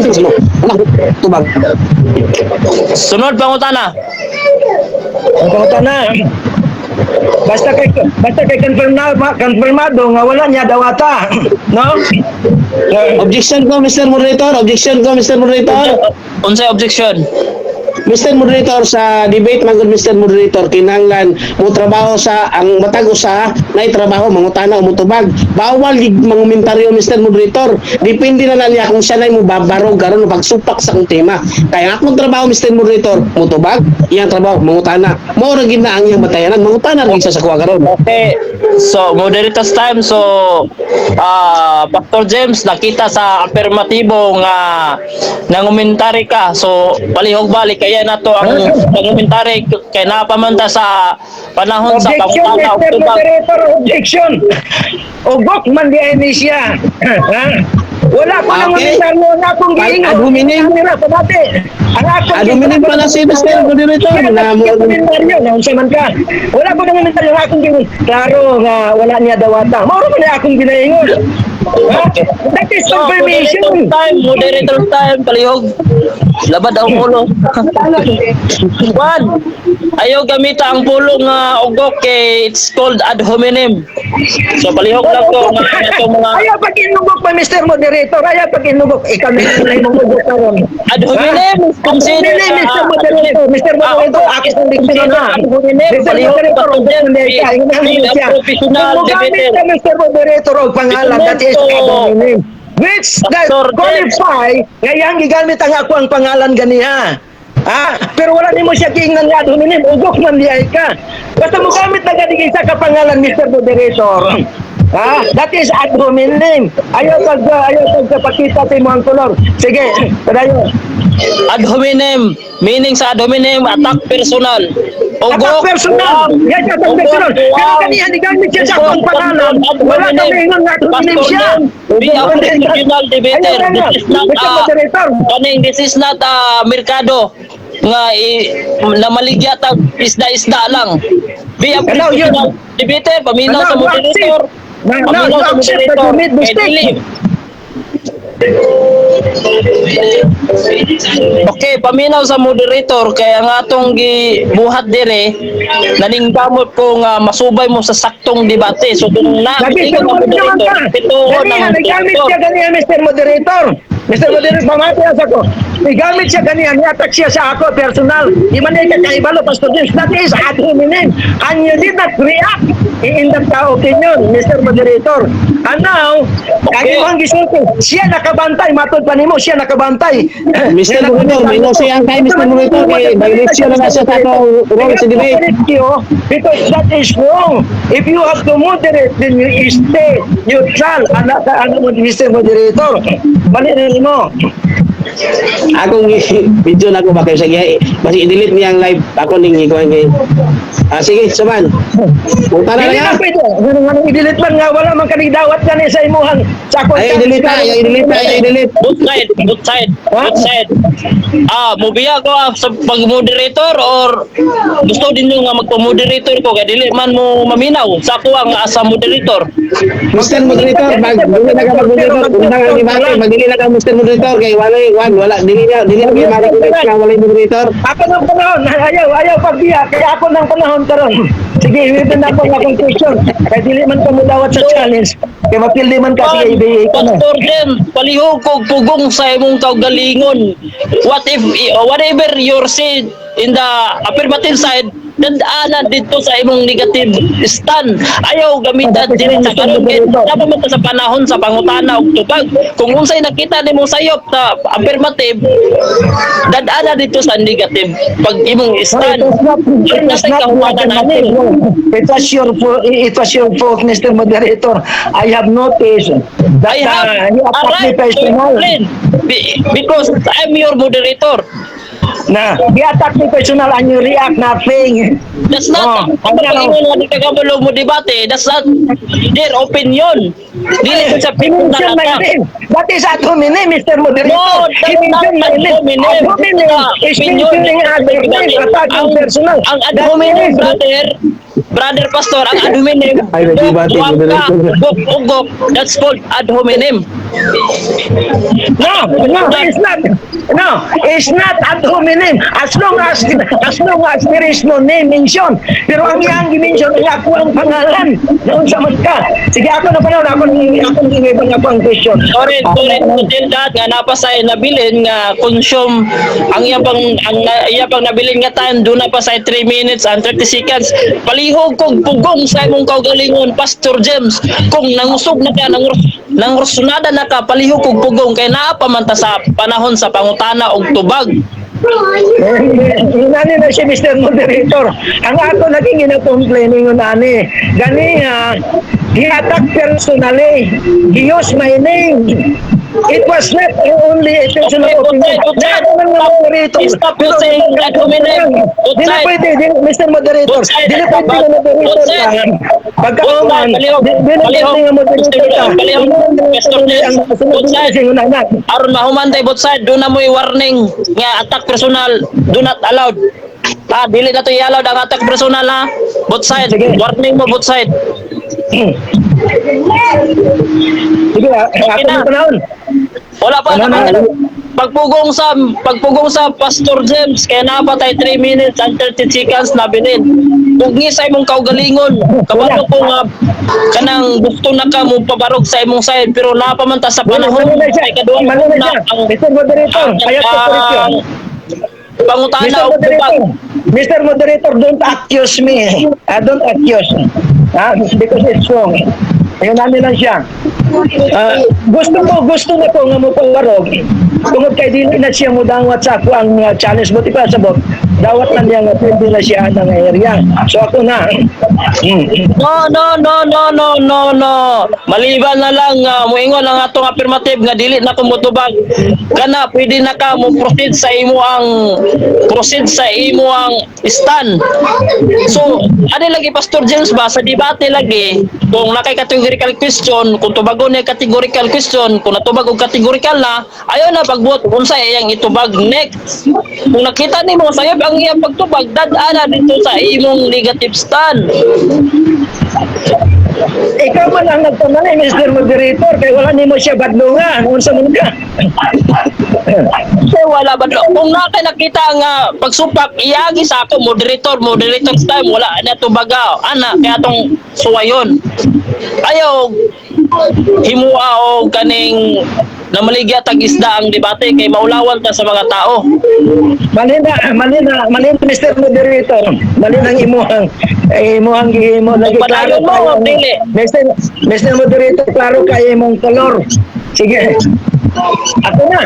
sino? Tubag. Sunod pangutana. Ang pangutan na, basta kay konfirmado nga wala niya dawata, no? Objection ko, Mr. Moderator. Objection ko, Mr. Moderator. Unsay objection? Mr. Moderator, sa debate magod Mr. Moderator, kinanglan mo trabaho sa ang matag usa na trabaho mangutana o mutubag. Bawal gig mangomentaryo Mr. Moderator. Depende na lang niya kung siya nay mo babarog karon pagsupak sa akong tema. Kaya akong trabaho Mr. Moderator, mutubag, iyang trabaho mangutana. Mao ra gid na ang iyang batayanan, mangutana ra gid siya sa kuha karon. Okay. So, moderator's time. So, Pastor James, nakita sa afirmatibo nga nangumentary ka. So, palihog balik kaya na to ang nangumentary kay napamanta sa panahon sa Objection, pangutana Mr. October. Moderator, objection. Ugok man di ni siya. Ha? Wala ko nang Okay. komentaryo nga akong giingon. Ad hominem. Ang akong Ad hominem pala si Mr. Moderator. Wala ko komentaryo na unsa man ka. Wala ko nang komentaryo nga akong giingon. Klaro nga wala niya dawata. Mao man niya akong ginaingon. Ha? That is So, confirmation. moderator's time, palihog. Labad ang ulo. Juan, ayaw gamita ang pulong nga ugok kay it's called ad hominem. So, palihog lang ko nga itong mga Ayaw pag inugok pa Mr. Moderator. Ayaw pag inugok. Ikaw na yung ugok karon. ad hominem. Consider Mr. Moderator, Mr. Moderator, ako sa diksyon na. ad hominem. Mr. Palihog Moderator, pa Mr. Moderator, professional Kung gamit debater. ka, Mr. Moderator, o pangalan, that is Ito. ad-hominem. Which that Pastor qualify, ngayang gigamit ang ako ang pangalan ganiha. Pero wala ni mo siya kiingnan nga ad-hominem, ugok man diay ka. Basta mo gamit na gadig isa ka pangalan, Mr. Moderator. That is ad hominem. Ayaw pagpakita sa mo ang kolor. Sige, padayon. Ad hominem. Meaning sa ad hominem, attack personal. Attack personal. Yan siya attack personal. Pero kaniya, gamit siya sa akong pangalan. Wala kami ingon nga ad hominem siya. We are professional debater. This is not merkado nga na maligyatag isda-isda lang. We are Hello, yun. professional debater. Paminaw sa Hello, moderator. No, you accept that you made mistake. Okay, paminaw sa moderator kaya nga atong gibuhat dire naningkamot ko nga masubay mo sa saktong debate. So kung na Lagi, ikaw ang moderator, pituon Ganiya, ang nagamit moderator. siya ganiya, Mr. Moderator. Mr. Moderator, pamatias ako. Igamit siya ganiya, niatak siya sa ako, personal. Di man niya kakaibalo, Pastor James. That is ad hominem. And you did not react in that opinion, Mr. Moderator. And now, ang iyong gisulti, siya nakabantay, matod pa nimo, siya nakabantay. Mr. Moderator, may no siyang kay Mr. Moderator kay violation na sa tato role sa debate. Because that is wrong. If you have to moderate, then you stay neutral. Ano mo, Mr. Moderator? Bali rin mo. Akong video na ko ba kayo sa gihay. Basi i-delete niya ang live. Ako ning ikuan kay. Sige, saman. Punta na Hindi lang. na pwede. Ganun i-delete man nga. Wala man kanig dawat ka sa imuhang. Ay, i-delete na, i-delete. Both side. Mubiya ko sa pag-moderator or gusto din nyo nga magpa-moderator ko kaya dili man mo maminaw sa ako ang asa moderator. Mr. Moderator, dili na ka mag-moderator. Unang ang debate, magdili na ka Mr. Moderator kay wala dili na ka wala moderator. Ako ng panahon. Ayaw pagbiya. Kaya ako ng panahon karon. Sige, iwitin na po nga akong question. Kaya dili man ka mudawat sa challenge. Kaya mapildi man ka. Sige, ibigay ko na. Pastor Jem, palihog kog pugong sa imong kaugalingon. Whatever you're said in the affirmative side, dandaanan dito sa imong negative stand. Ayaw gamitan diri sa karon kay dapat mo sa panahon sa pangutana ug tubag. Kung unsay nakita nimo sayop sa affirmative, dandaanan dito sa negative. Pag imong stand, It was your fault, Mr. Moderator. I have noticed that I have you a attack me right to personal. explain because I'm your moderator. na i-attack ni personal and you react nothing. That's not Oh, ang pag-ingon nga di kagabulo mo debate. That's not their opinion. Dili ko sa He people mentioned my na name. That is ad hominem, Mr. Moderator. No, He that's not mentioned my ad name. hominem. Ad hominem is Opinion. mentioning other name, attacking personal. Ang ad That hominem, is- brother pastor, ang ad hominem, Ay, may debate, ugok, that's called ad hominem. No, it's not ad hominem. As long as there is no name mentioned. Pero ang iyang mention ay ako ang pangalan. Noon sa ka. Sige, ako na panahon. Ako nang ako ang question. Sorry to tell that nga napasay nabilin nga consume ang iya pang nabilin nga time do na pa sa 3 minutes and 30 seconds. Palihog kog pugong sa imong kaugalingon Pastor James kung nangusog na ka nang rusunada na ka palihog kog pugong kay naa pa man ta sa panahon sa pangutana og tubag. Inani na si Mr. Moderator. Ang ako naging ina-complaining yun ani. Gani he attacked personally. He used my name. It was not only a personal opinion. Outside. Ako ng moderator. Stop you saying ad hominem. Di na pwede, Mr. Moderator. Di na pwede nga moderator ka. Pagkakaman, di na pwede nga moderator ka. Aron mahumantay both side, do na mo warning nga attack personal, do not allowed. Dili na to i-allowed ang attack personal ha. Both side, Sige. warning mo both side. Sige, ako na. ng panahon. Wala pa Ano na? pagpugong sa Pastor James kaya napatay 3 minutes and 30 seconds na binin. Pugni sa imong kaugalingon. Kabalo ko nga kanang gusto na ka mo pabarog sa imong side pero napamanta sa panahon Mano na siya. ay kaduhang Mano na na siya. ang Mr. Moderator, kaya ko korreksyon. pangutana Mr. og tubag. Moderator, Mr. Moderator, don't accuse me. Don't accuse. Because it's wrong. Ayun namin lang siya. Gusto na ko nga mo pangbarog. Tungod kay dili na siya mo dawat sa ako ang challenge mo pa sabot. Dawat na niya nga pwede na siya ng area. So ako na. No. Maliban na lang moingon ang atong affirmative nga dili na ko motubag. Kana pwede na ka mo proceed sa imo ang stand. So, ano lagi Pastor James ba sa debate lagi kung nakay categorical question, kung tubagon na categorical question, kung natubag og categorical na, ayaw na pagbuot unsa iyang itubag next. Kung nakita nimo sayop ang iyang pagtubag, dad-ana dito sa imong negative stand. Ikaw man ang nagpamanay, Mr. Moderator, kaya wala nimo siya badlungan. Unsa man ka? So wala ba kung nakita nga pagsupak iyagi sa ako moderator's time wala na tubaga ana kaya atong suwayon ayaw himua o kaning na maligya tag isda ang debate kay maulawan ta sa mga tao. Malina, Mr. Moderator. Malina ang imuhang gihimo. Lagi klaro Padayon mo, kayo. dili. Mr. Moderator, klaro kayo imong kolor. Sige. Ako na.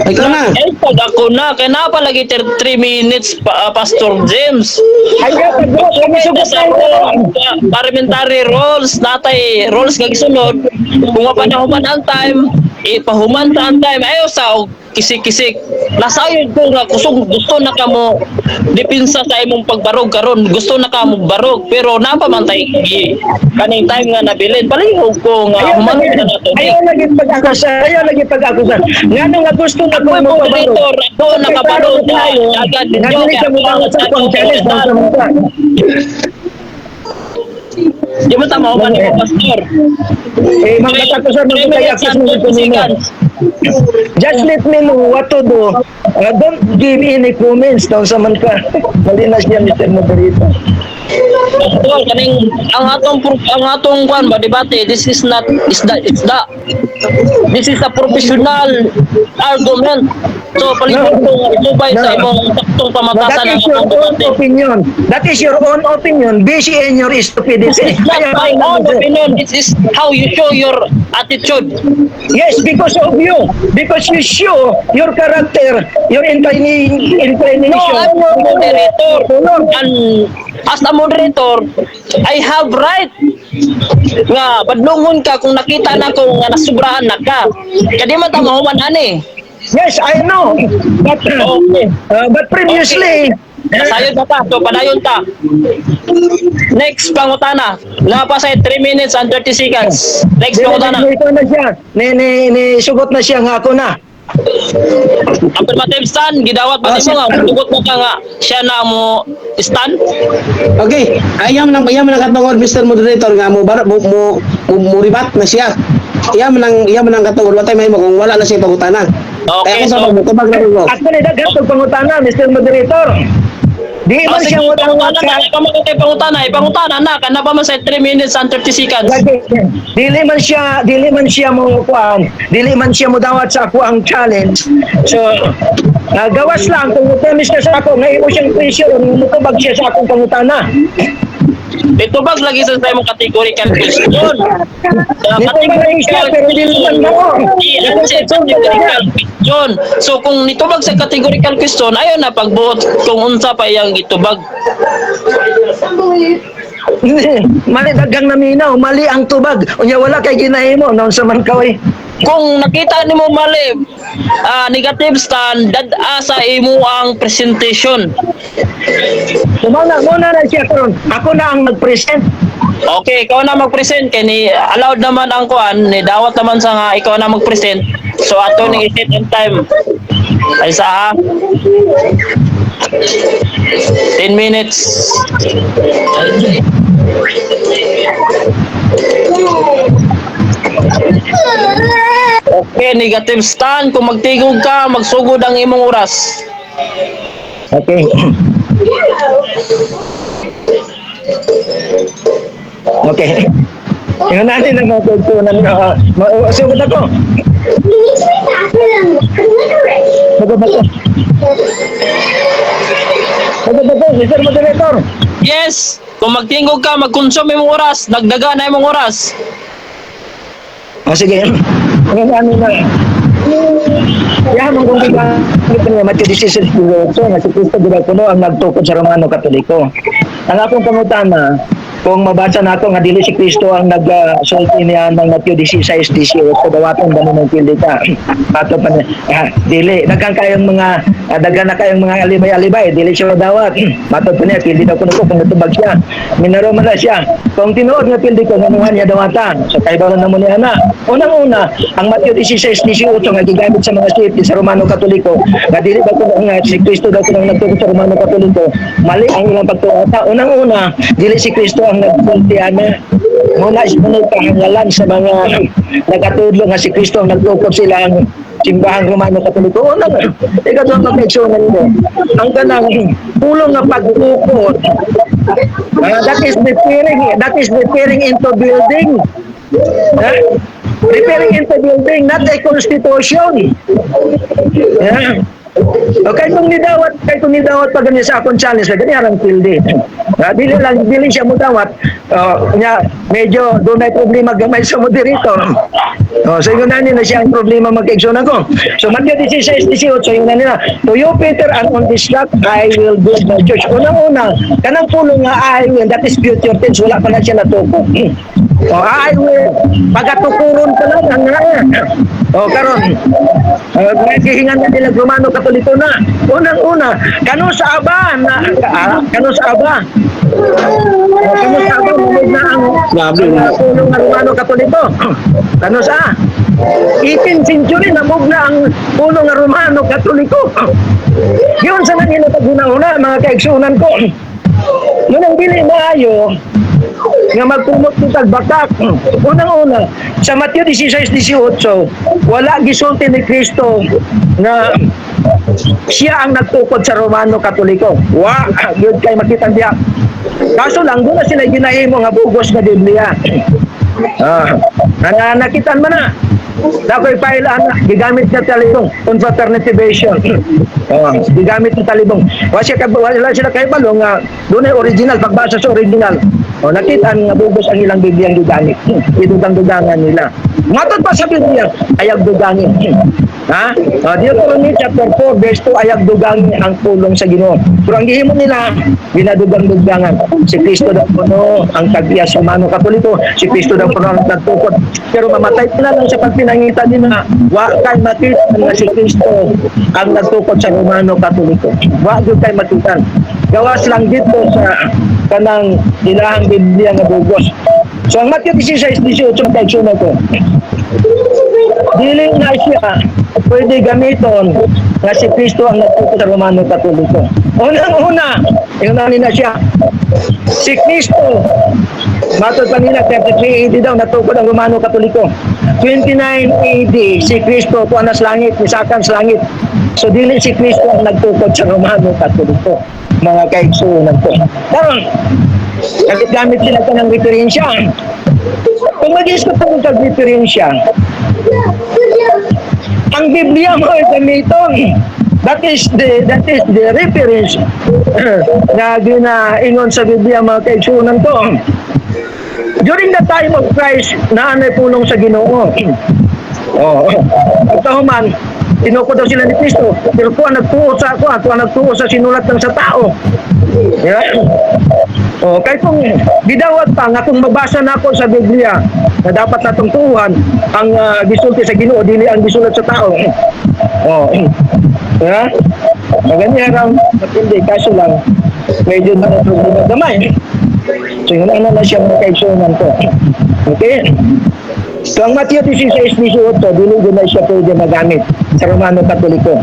Ikaw na. Pag ako na kay na palagi 3 minutes Pastor James. Ay, pag-boss, kami sugot Sa parliamentary rules natay rules nga gisunod kung mapanahuman ang time ipahuman ta ang time ayo sa og kisik-kisik nasayod ko nga gusto na ka mo depensa sa imong pagbarog karon gusto na ka mo barog pero napamantay kaning time nga nabilin palihog ko nga human na nato ayaw lagi pag-akusan. Nga nga gusto na ako yung moderator ako nakabarog na agad Nga video dili ka mo bang sa pang-challenge sa mga. di mo tama human ko Pastor. Mga katakusan mo kaya akus mo dito nimo. Just let me know what to do. Don't give any comments daw sa man ka. Mali na siya, Mr. Moderator. Pastor, kaning ang atong kwan ba debate this is not this is a professional argument. So palihog ko itubay sa imong saktong pamatasan That ng is your atong own debate. opinion. That is your own opinion. Busy in your stupidity. Not my own opinion. This is how you show your attitude. Yes, because of you. Because you show your character, your inclination. No, I'm your moderator. And as a moderator, I have right nga badlongon ka kung nakita na ko nga nasubrahan na ka. Kadi man ta mahuman ani. Yes, I know. Okay. But previously, Nasayod na ta. So, padayon ta. Next, pangutana. Napasay 3 minutes and 30 seconds. Next, pangutana. ito na siya. Sugot na siya nga ako na. Affirmative stand. Gidawat pa nimo nga. Tugot mo ka nga. Siya na mo stand. Okay, ayam nang katungod Mr. Moderator nga mo ribat na siya. Iyam nang katungod watay may kung wala na siya pagutana. Okay, Kaya so, ko tubag na ko. Ako na daghan pag pangutana, Mr. Moderator. Di man sige, siya pangutana utang na. Pangutana na. Kana pa man sa 3 minutes and 30 seconds. Dili man siya mo kuan, dili man siya mo dawat sa ako ang challenge. So gawas lang kung promise ka sa ako nga imo siyang pressure mutubag siya sa akong pangutana. Itubag lagi sa mong categorical question. Dito man siya pero dili man mo. I-answer sa categorical question. So kung nitubag sa categorical question, ayon na pagbuot kung unsa pa iyang itubag. Mali dagang naminaw, mali ang tubag. Unya wala kay ginahimo naon sa man kaway. Kung nakita nimo mali, negative stand, dad-asa imo ang presentation. Muna na siya karon. Ako na ang nag-present. Okay, ikaw na mag-present kay ni allowed naman ang kuan, ni dawat naman sa nga ikaw na mag-present. So ato ning iset and time. Ay sa 10 minutes. Okay, negative stand. Kung magtigog ka, magsugod ang imong oras. Okay. Okay. Tingnan natin ang mga pagtunan. Sugod ako. Sugod ako. Sugod ako, Mr. Moderator. Yes! Kung magtingog ka, mag-consume imong oras, nagdaga na imong oras. Sige. Tingnan natin na. Yaman kung ito nga Matthew 16:18 nga si Kristo diba kuno ang nagtukod sa Romano Katoliko. Ang akong pangutana, kung mabasa nato nga dili si Kristo ang nagsulti niya ng Matthew 16:18 dawaton ba ng pildi ka. Ato pa dili daghan kayong mga daghan na kayong mga alibay-alibay dili siya dawat. Mato pa niya pildi daw kuno ko kung natubag siya. Minaro man na siya. Kung tinuod nga pildi ko nanuhan niya dawatan. So kay daw na mo niya na. Unang-una, ang Matthew 16:18 nga gigamit sa mga safety sa Romano Katoliko, nga dili ba kuno nga si Kristo daw kuno nagtukod sa Romano Katoliko, mali ang ilang pagtuota. Unang-una, dili si Kristo ang nagpuntiana. Muna isunod kahangalan sa mga nagatudlo nga si Kristo ang nagtukod sila ang simbahan Romano Katoliko. Unang, ikatong mag-eksonan mo. Ang kanang pulong nga pagtukod, that is referring into building. Referring into building, not a constitution. Okay, kung nidawat pa ganyan sa akong challenge, ganyan ang pildi. Dili siya mo dawat. Medyo doon ay problema gamay sa moderator. So yun na nila siya ang problema mag-exon ako. So Matthew 16:18, yun na nila. To you, Peter, and on this rock I will build my church. Unang-una, kanang pulong nga I will, that is future tense, wala pa na siya natuko. I will, pagkatukuron pa lang ang karon. Naghihingan na nila Romano Katoliko na. Unang-una, kano sa aba na kano sa aba mabog na ang pulong ng Romano Katoliko. Kano sa 18th century namog na ang pulong ng Romano Katoliko. Yun sa nangina pag-una-una mga kaigsunan ko. Yun ang dili maayo nga magpumot ng tagbakak. Unang-una, sa Matthew 16:18, wala gisulti ni Kristo na siya ang nagtukod sa Romano Katoliko. Yun kay makita diya. Kaso lang, doon na sila ginahimo nga bugos na Biblia. Nakitan mo na. Dakoy file gigamit na talibong confraternization. Gigamit na talibong. Wala sila kay balong nga doon ay original pagbasa sa original. Nakita nga bugos ang ilang Biblia ang gigamit. Ito ang dugangan nila. Matod pa sa Biblia, ayag dugangin. Ha? Deuteronomy chapter 4 verse 2, ayag dugangin ang pulong sa Ginoo. Pero ang gihimo nila, ginadugang-dugangan. Si Kristo daw puno ang tagpiya sa Romano Katoliko, si Kristo daw puno ang tagtukod. Pero mamatay sila lang sa pagpinangitan nila, wa kay makita nga si Kristo ang nagtukod sa Romano Katoliko. Wa gyud kay makita. Gawas lang dito sa kanang ilahang Biblia nga bugos. So ang Matthew 16:18 kay sunod ko. Dili na siya pwede gamiton nga si Kristo ang nagtukod sa Romano Katoliko. Unang-una, yung na siya, si Kristo, matod pa nila, 33 AD daw, natukod ang Romano Katoliko. 29 AD, si Kristo, kuha na sa langit, misakan sa langit. So, dili si Kristo ang nagtukod sa Romano Katoliko. Mga kaigsunan ko. Karon, gamit sila ka ng referensya. Kung mag-isip po ng referensya, ang Biblia mo ay gamiton. That is the reference na ginaingon sa Biblia mga kaigsunan ko. During the time of Christ, naanay pulong sa Ginoo. Pagkahuman, tinukod daw sila ni Kristo. Pero kuha nagtuo sa sinulat ng sa tao. Yeah. Kaya kung gidawat pa nga kung mabasa na ako sa Biblia na dapat natong tuuhan ang gisulti sa Ginoo dili ang gisulat sa tao. Ha? Maganda lang, hindi kaso lang medyo na problema gamay. So yun na siya mga kaigsunan ko. Okay? So ang Matthew 16:18, dili na siya pwede magamit sa Romano Katoliko.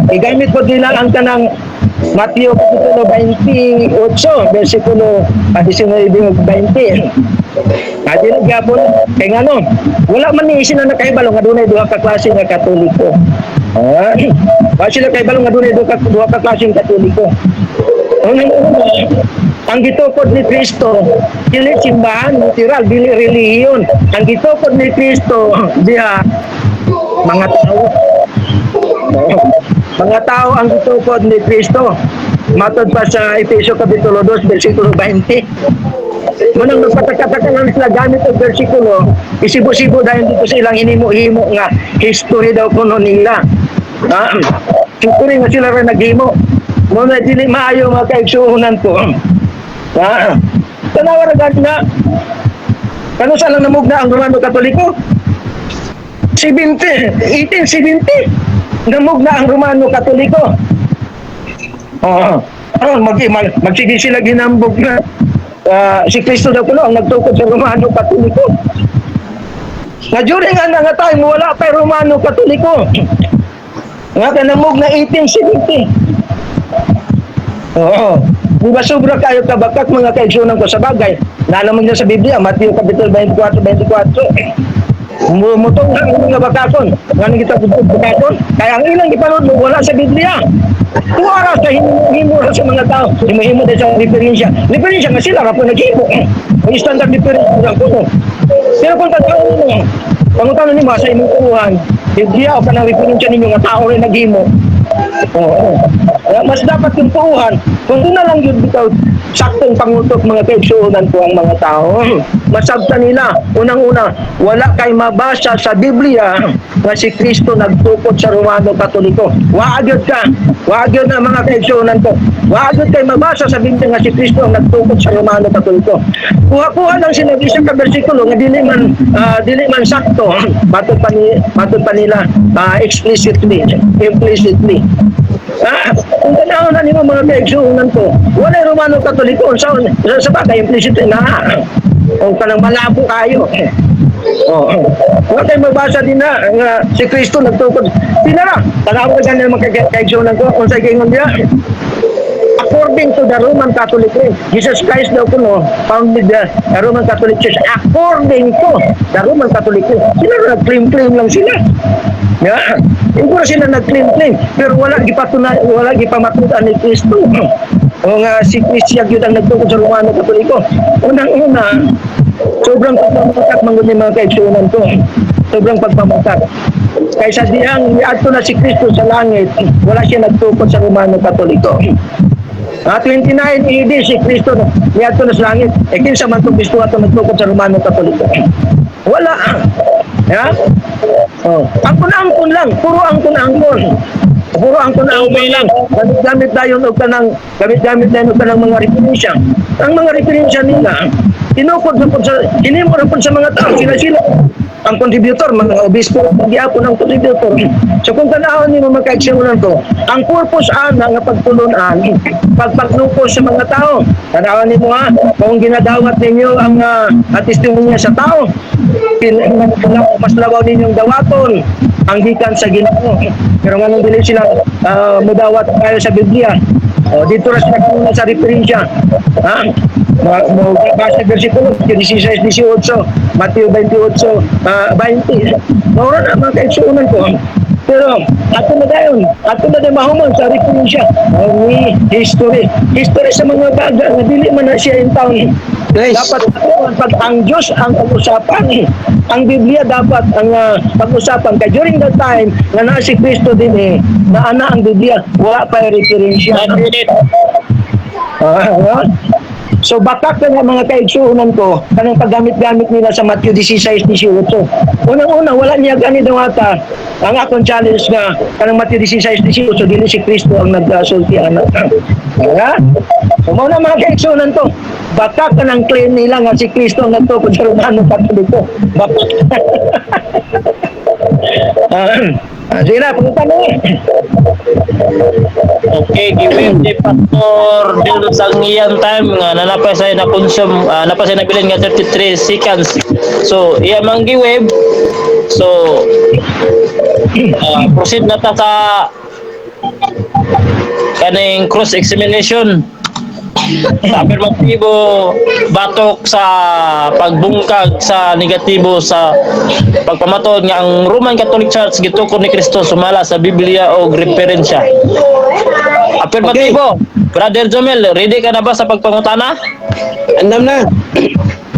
Igamit ko din lang ang kanang Matthew kapitulo 28, versikulo 19-20. Adi na gyapon kay ngano, wala man ni sila nakaibalo nga dunay duha ka klase nga Katoliko. Wa sila kaibalo nga dunay duha ka klase nga Katoliko. Ang gitukod ni Kristo dili simbahan literal, dili relihiyon. Ang gitukod ni Kristo diha mga tao. Mga tao ang gitukod ni Kristo. Matod pa sa Efesio kapitulo 2 bersikulo 20. Munang nagpatakataka lang sila gamit ang bersikulo, isibo-sibo dahil dito sa ilang hinimo-himo nga history daw kuno nila. History nga sila rin naghimo. Muna dili maayo mga kaigsuunan ko. Tanawar na kano sa lang namugna ang Romano Katoliko? 1870 namugna ang Romano Katoliko. Magsige sila ginambog na si Kristo daw kuno ang nagtukod sa Romano Katoliko. Nga during nga time wala pa Romano Katoliko. Nga kanamog na 1870. Diba sobra kayo kabakak mga kaigsunan ko sa bagay. Na naman niya sa Biblia, Matthew kapitulo 24. Mutong ang mga bakakon. Nga kita bakakon. Kaya ang ilang ipanood mo, wala sa Biblia. Tuwara sa himo sa mga tao. Himo din sa referensya. Referensya nga sila ka po naghimo. Ang standard referensya lang po. Pero kung tatawin mo, pangutangan niyo sa inyong kuhan, Biblia o kanang referensya ninyo nga tao rin naghimo. Mas dapat yung puuhan kung doon na lang yun bitaw saktong pangutok mga kaigsuunan ko ang mga tao. Masabta nila, unang-una, wala kay mabasa sa Biblia na si Kristo nagtukod sa Romano Katoliko. Waagyod na mga kaigsuunan ko. Waagyod kay mabasa sa Biblia nga si Kristo ang nagtukod sa Romano Katoliko. Kuha-kuha lang sila isang bersikulo nga dili man sakto. Matod pa nila explicitly, implicitly. Kung tanawin na nimo mga kaigsuunan ko, wala Romano Katoliko sa bagay implicit na o kanang malabo kayo. Wala tayo mabasa din na si Kristo nagtukod. Tinara, tanawin ka nila mga kaigsuunan ko kung sa gingon niya. According to the Roman Catholic Church, Jesus Christ daw kuno founded the Roman Catholic Church. According to the Roman Catholic Church, sila nag-claim lang sila. Hindi sila nag-claim, pero wala gipamatudan ni Kristo. O nga si Kristo yun ang nagtukod sa Romano Katoliko. Unang-una, sobrang pagpamakat mangunin mga kaigsuunan ko. Sobrang pagpamakat. Kaysa diyang niadto na si Kristo sa langit, wala siya nagtukod sa Romano Katoliko. 29 AD si Kristo niadto na sa langit. Kinsa man itong Kristo at nagtukod sa Romano Katoliko. Wala. Ya? Oh, angkon-angkon lang, puro angkon-angkon. Puro angkon-angkon lang. Gamit tayo og kanang gamit tayo og kanang mga referensya. Ang mga referensya nila tinukod na po sa hinimo na po sa mga tao sila ang contributor, mga obispo, magyapon ang contributor. So kung tanahon niyo magkaigsunan to, ang purpose ana nga pagtulunan, pagpaglupos sa mga tao. Tanahon niyo ha, kung ginadawat ninyo ang testimonya sa tao, mas labaw ninyong dawaton ang gikan sa Ginoo. Pero nga dili sila mudawat kayo sa Biblia. O dito ra sila kung sa referensya. Ha? Basta versikulo 16-18, Mateo 28, 20. Mao na mga kaigsunan ko. Pero ato na dayon mahumon sa referensya ni history sa mga bagay na dili man na siya in town. Guys, Dapat pag ang Diyos ang pag-usapan, ang Biblia dapat ang pag-usapan. Kaya during that time na naa si Kristo din na ana ang Biblia, wala pa referensya. So batak na mga kaigsuunan ko kanang paggamit-gamit nila sa Matthew 16-18. Unang-una wala niya gani dawata. Ang akong challenge nga kanang Matthew 16-18 dili si Kristo ang nagsulti anak. Ha? So mo na mga kaigsuunan to. Batak ka ng claim nila nga si Kristo ang nagtukod sa Romano Katoliko. Batak. Sige na, punta mo. Okay, given di Pastor dito sa iyang time nga nanapay sa na consume napay sa nabilin nga 33 seconds. So, iya mang giweb. So, proceed na ta sa kaning cross examination. Sa afirmatibo batok sa pagbungkag sa negatibo sa pagpamatod nga ang Roman Catholic Church gitukod ni Kristo sumala sa Biblia o referensya. Afirmatibo. Brother Jomel, ready ka na ba sa pagpangutana? andam na.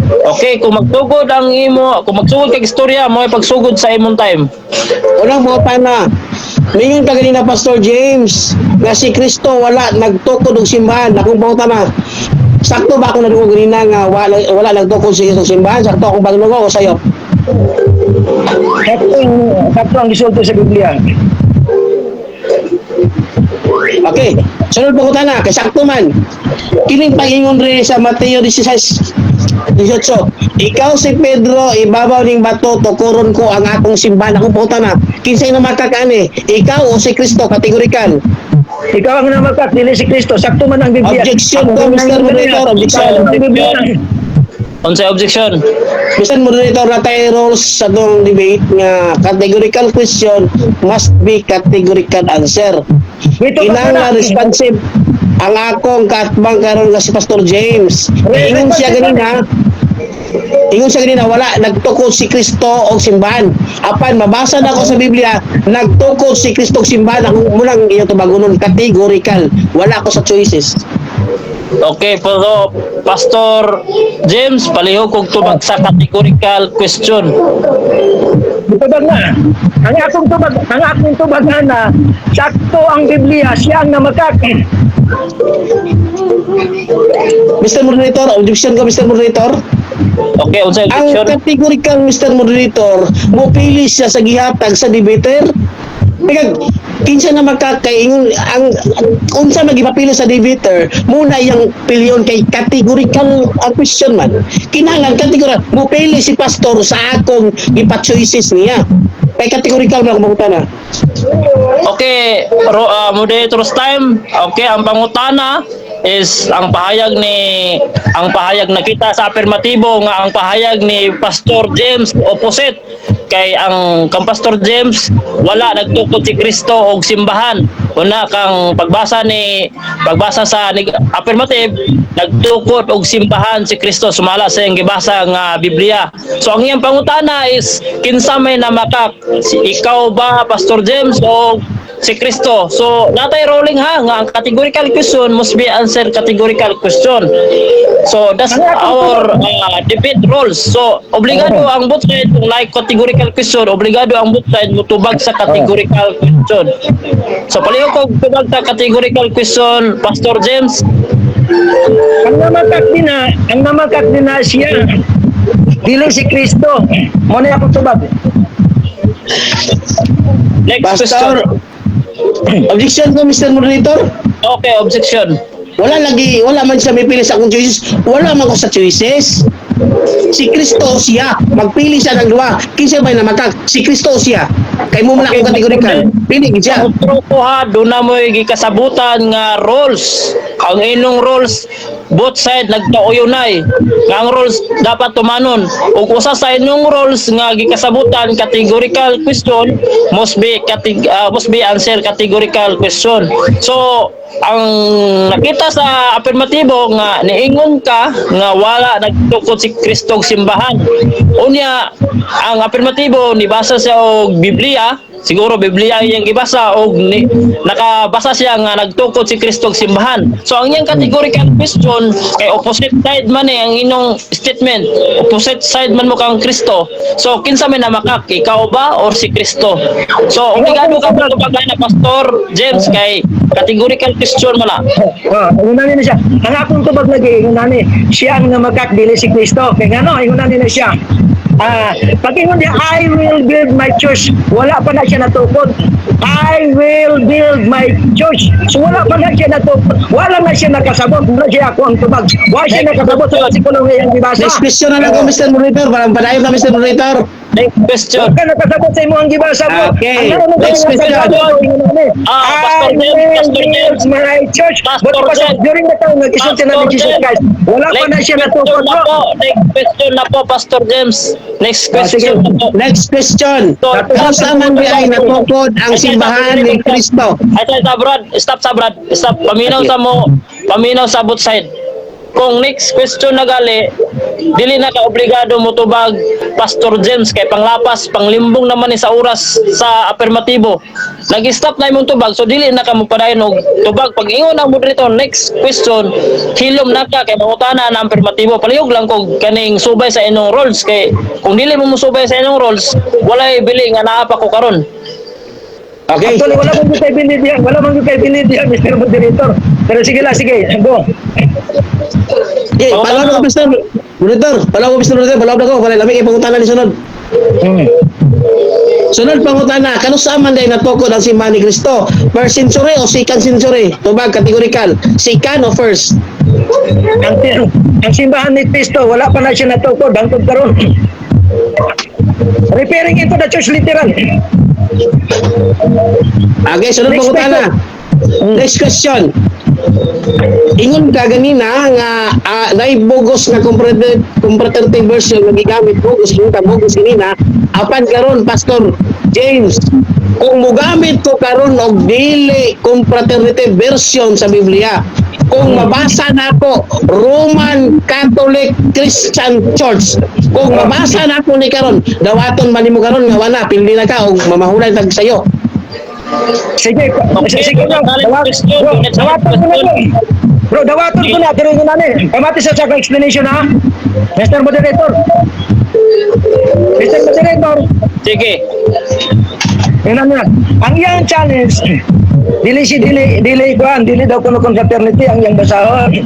Okay, kung magsugod kag istorya mo ay pagsugod sa imong time. Unang mga pana, mingon ka ganina Pastor James nga si Kristo wala nagtukod og simbahan. Akong pangutan na, sakto ba ako nadungog ganina nga wala nagtukod sa isang simbahan? Sakto akong pagdungo o sayo? Sakto ang gisulti sa Biblia. Okay, sunod pangutan na, kay sakto man. Kining pag-ingon rin sa Mateo 16:18. Ikaw si Pedro, ibabaw ning bato, tukuron ko ang akong simbahan. Akong pangutan na, kinsay na makakani? Ikaw o si Kristo, kategorikal? Ikaw ang namakat, dili si Kristo. Sakto man ang Biblia. Objection to, Mr. Moderator. Objection. Unsay objection? Mr. Moderator, na tayo rules sa itong debate nga categorical question must be categorical answer. Kinahanglan responsive ang akong katbang karon nga si Pastor James. Ingon siya ganina wala nagtukod si Kristo og simbahan. Apan mabasa na ako sa Biblia nagtukod si Kristo og simbahan. Ako munang iyo tubagonon categorical. Wala ako sa choices. Okay, pero Pastor James, palihog kog tubag sa categorical question. Tubag na. Ang akong tubag na sakto ang Biblia, siya ang namakat. Mr. Moderator, objection ka Mr. Moderator. Okay, unsay Ang objection? categorical Mr. Moderator, mopili siya sa gihatag sa debater. Kaya kinsa na magkakaingon ang unsa magipapili sa debater muna yung piliyon kay categorical ang question man. Kinahanglan categorical mopili si pastor sa akong gipa-choices niya. Kay categorical man akong pangutana. Okay, moderator's time. Okay, ang pangutana is ang pahayag nakita sa afirmatibo nga ang pahayag ni Pastor James opposite kay ang kang Pastor James wala nagtukod si Kristo og simbahan. Una kang pagbasa sa affirmative nagtukod og simbahan si Kristo sumala sa iyang gibasa nga Biblia. So ang iyang pangutana is kinsa may namakak, ikaw ba Pastor James o si Kristo? So natay rolling ha nga ang categorical question must be answer categorical question. So that's our debate rules. So obligado ang both side kung like categorical question, obligado ang both side mutubag sa categorical question. So palihog kog tubag sa categorical question Pastor James. Ang namakat din na siya. dili si Kristo. Mo na ako tubag. Next Pastor, question. objection ko, Mr. Moderator. Okay, objection. Wala man siya may pili sa akong choices. Wala man ko sa choices. Si Kristo siya. Magpili siya ng dua. Kinsa ba na makak? Si Kristo siya. Kay mo man akong kategorikal. Pili gid siya. Ang truko ha, doon na mo gikasabutan nga roles. Ang inong roles, both side nagkauyunay. Nga ang roles dapat tumanon. Ug usa sa inyong roles nga gikasabutan categorical question must be answer categorical question. So ang nakita sa afirmatibo nga niingon ka nga wala nagtukod si Kristong simbahan. Unya ang afirmatibo nibasa sa og Biblia, siguro Biblia iyang gibasa og nakabasa siya nga nagtukod si Kristong simbahan. So ang iyang categorical question kay opposite side man ang inong statement. Opposite side man mo kang Kristo. So kinsa may namakak, ikaw ba or si Kristo? So obligado ka ba tupagay na Pastor James kay categorical question mo na. Ingunan na siya. Ang akong tubag lagi, ingunan ni, siya ang namakak, dili si Kristo. Kaya nga no, ingunan na siya. Pag ingon niya, I will build my church, wala pa na siya natukod. I will build my church. So wala pa na siya natukod. Wala na siya nakasabot. Wala siya ako ang tubag. Wala siya nakasabot sa kasikulo ng iyang dibasa. Next question na lang ko, Mr. Moderator. Parang padayon na, Mr. Moderator. Next question. Wala ka nakasabot sa imo ang gibasa mo. Okay. Ang Next question. Pastor I James, will Pastor build James. my church. Pastor But pastor, James. during the time nag-isot siya na ni Jesus Christ, wala pa na siya natukod. Next question na po, Pastor James. Next question na po. Next question. So, Kung saan man di ay natukod ang simbahan ni Kristo? Ay, sa Brad. Stop sa Brad. Stop. Paminaw Okay. sa mo. Paminaw sa both side. Kung next question na gali, dili na ka obligado mo tubag Pastor James kay panglapas, panglimbong naman ni sa oras sa afirmatibo. Nag-stop na imong tubag, so dili na ka mo padayon og tubag. Pag ingon ang moderator next question, hilom na ka kay mangutana na ang afirmatibo. Palihog lang kog kaning subay sa inyong roles kay kung dili mo musubay sa inyong roles, walay bili nga naa pa ko karon. Okay. Actually, wala mong kay binidya. Wala mong kay binidya, Mr. Moderator. Pero sige lang, sige. Go. Okay, palaw na ko, Mr. Moderator. Palaw ko, Mr. Moderator. Palaw na ko. Para lamig ipangutana ni sunod. Sunod pangutana, kano saan man day natukod ang simbahan ni Kristo? First century o second century? Tubag, categorical. Second o first? Ang simbahan ni Cristo, wala pa na siya natukod. Hangtod karon. Referring into the church literal. Okay, sunod Next pangutana. Next question. Ingon ka ganina nga naibogos nga comparative version nga gigamit bogos ingon ka bogos ganina apan karon Pastor James kung mogamit ko karon og dili comparative version sa Biblia kung mabasa nako Roman Catholic Christian Church kung mabasa nako ni karon dawaton man nimo karon nga wala pili na ka og mamahulay tag sayo. Sige, sige lang. Dawaton ko na. Bro, dawaton ko na. Pero yun namin. Pamati sa explanation ha. Mr. Moderator. Mr. Moderator. Sige. Yun na. Ang iyang challenge, dili daw kuno confraternity ang iyang basahon.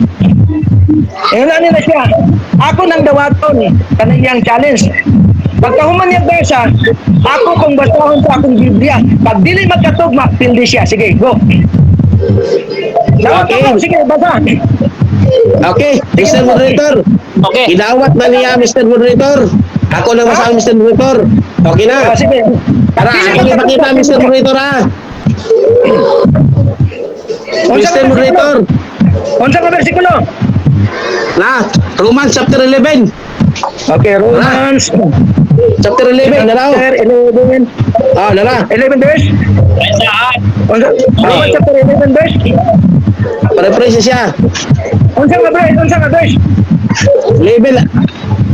Yun na nila siya. Ako nang dawaton. Kanang iyang challenge. Pagkahuman niya basa, ako kung basahon sa akong Biblia. Pag dili magkatugma, pildi siya. Sige, go. Dawaton mo, sige, basa. Okay, Mr. Moderator. Okay. Idawat na niya, Mr. Moderator. Ako na masama, Mr. Moderator. Okay na. Sige. Tara, ako ipakita, Mr. Moderator, ha? Mr. Moderator. Unsa ka bersikulo? Na, Romans chapter 11. Okay, Romans. Chapter 11, nalaw. Chapter 11. Nala. 11 verse? Romans chapter 11 verse? Pare-presa siya. Unsa ka verse? Unsa ka verse? 11.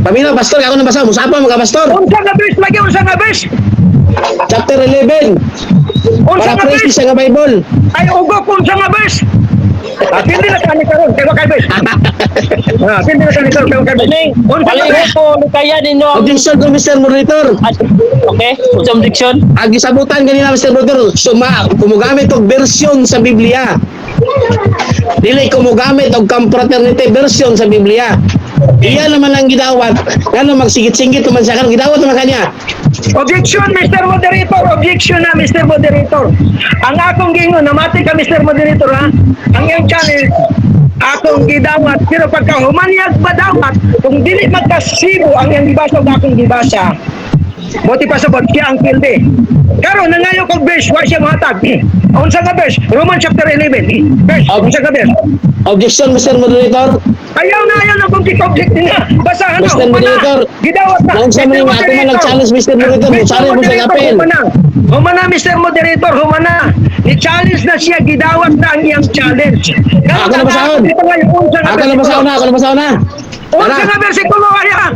Pamina, pastor, ako na basa. Musapa mga pastor. Unsa ka verse lagi? Unsa ka verse? Chapter 11. Unsa ka Pare-presa verse? siya nga Bible. Ay ugok unsa ka verse? Hindi na kani karon kay wakay verse. Hindi na kani karon kay wakay verse. Unsa ka Palingon verse? ko kaya ninyo ang Objection ko, Mr. Moderator. okay, objection. Ang gisabutan ganina, Mr. Moderator, kumugamit og version sa Biblia. Dili kumugamit og confraternity version sa Biblia. Iya naman ang gidawat. Ano magsigit-singit naman siya kan gidawat naman kanya. Objection, Mr. Moderator. Objection na, Mr. Moderator. Ang akong gingon, namati ka, Mr. Moderator, ha? Ang iyong channel, akong gidawat. Pero pagka humanyag ba dawat, kung dili magkasibo ang iyong gibasa o akong gibasa, buti pa sabot, siya ang pilde. Karon nangayo kog verse, wa siya mahatag. Unsa nga verse? Romans chapter 11. Verse, unsa nga verse? Objection, Mr. Moderator. Ayaw na kung kikobject niya. Basahan na, Mr. Moderator, gidawat na. Nang sa mga ako man nag-challenge, Mr. Moderator, challenge mo sa apel. Humana, Mr. Moderator, humana. Ni-challenge na siya, gidawat na ang iyang challenge. Ako na basahon. Ako na basahon na. Unsa nga bersikulo aya?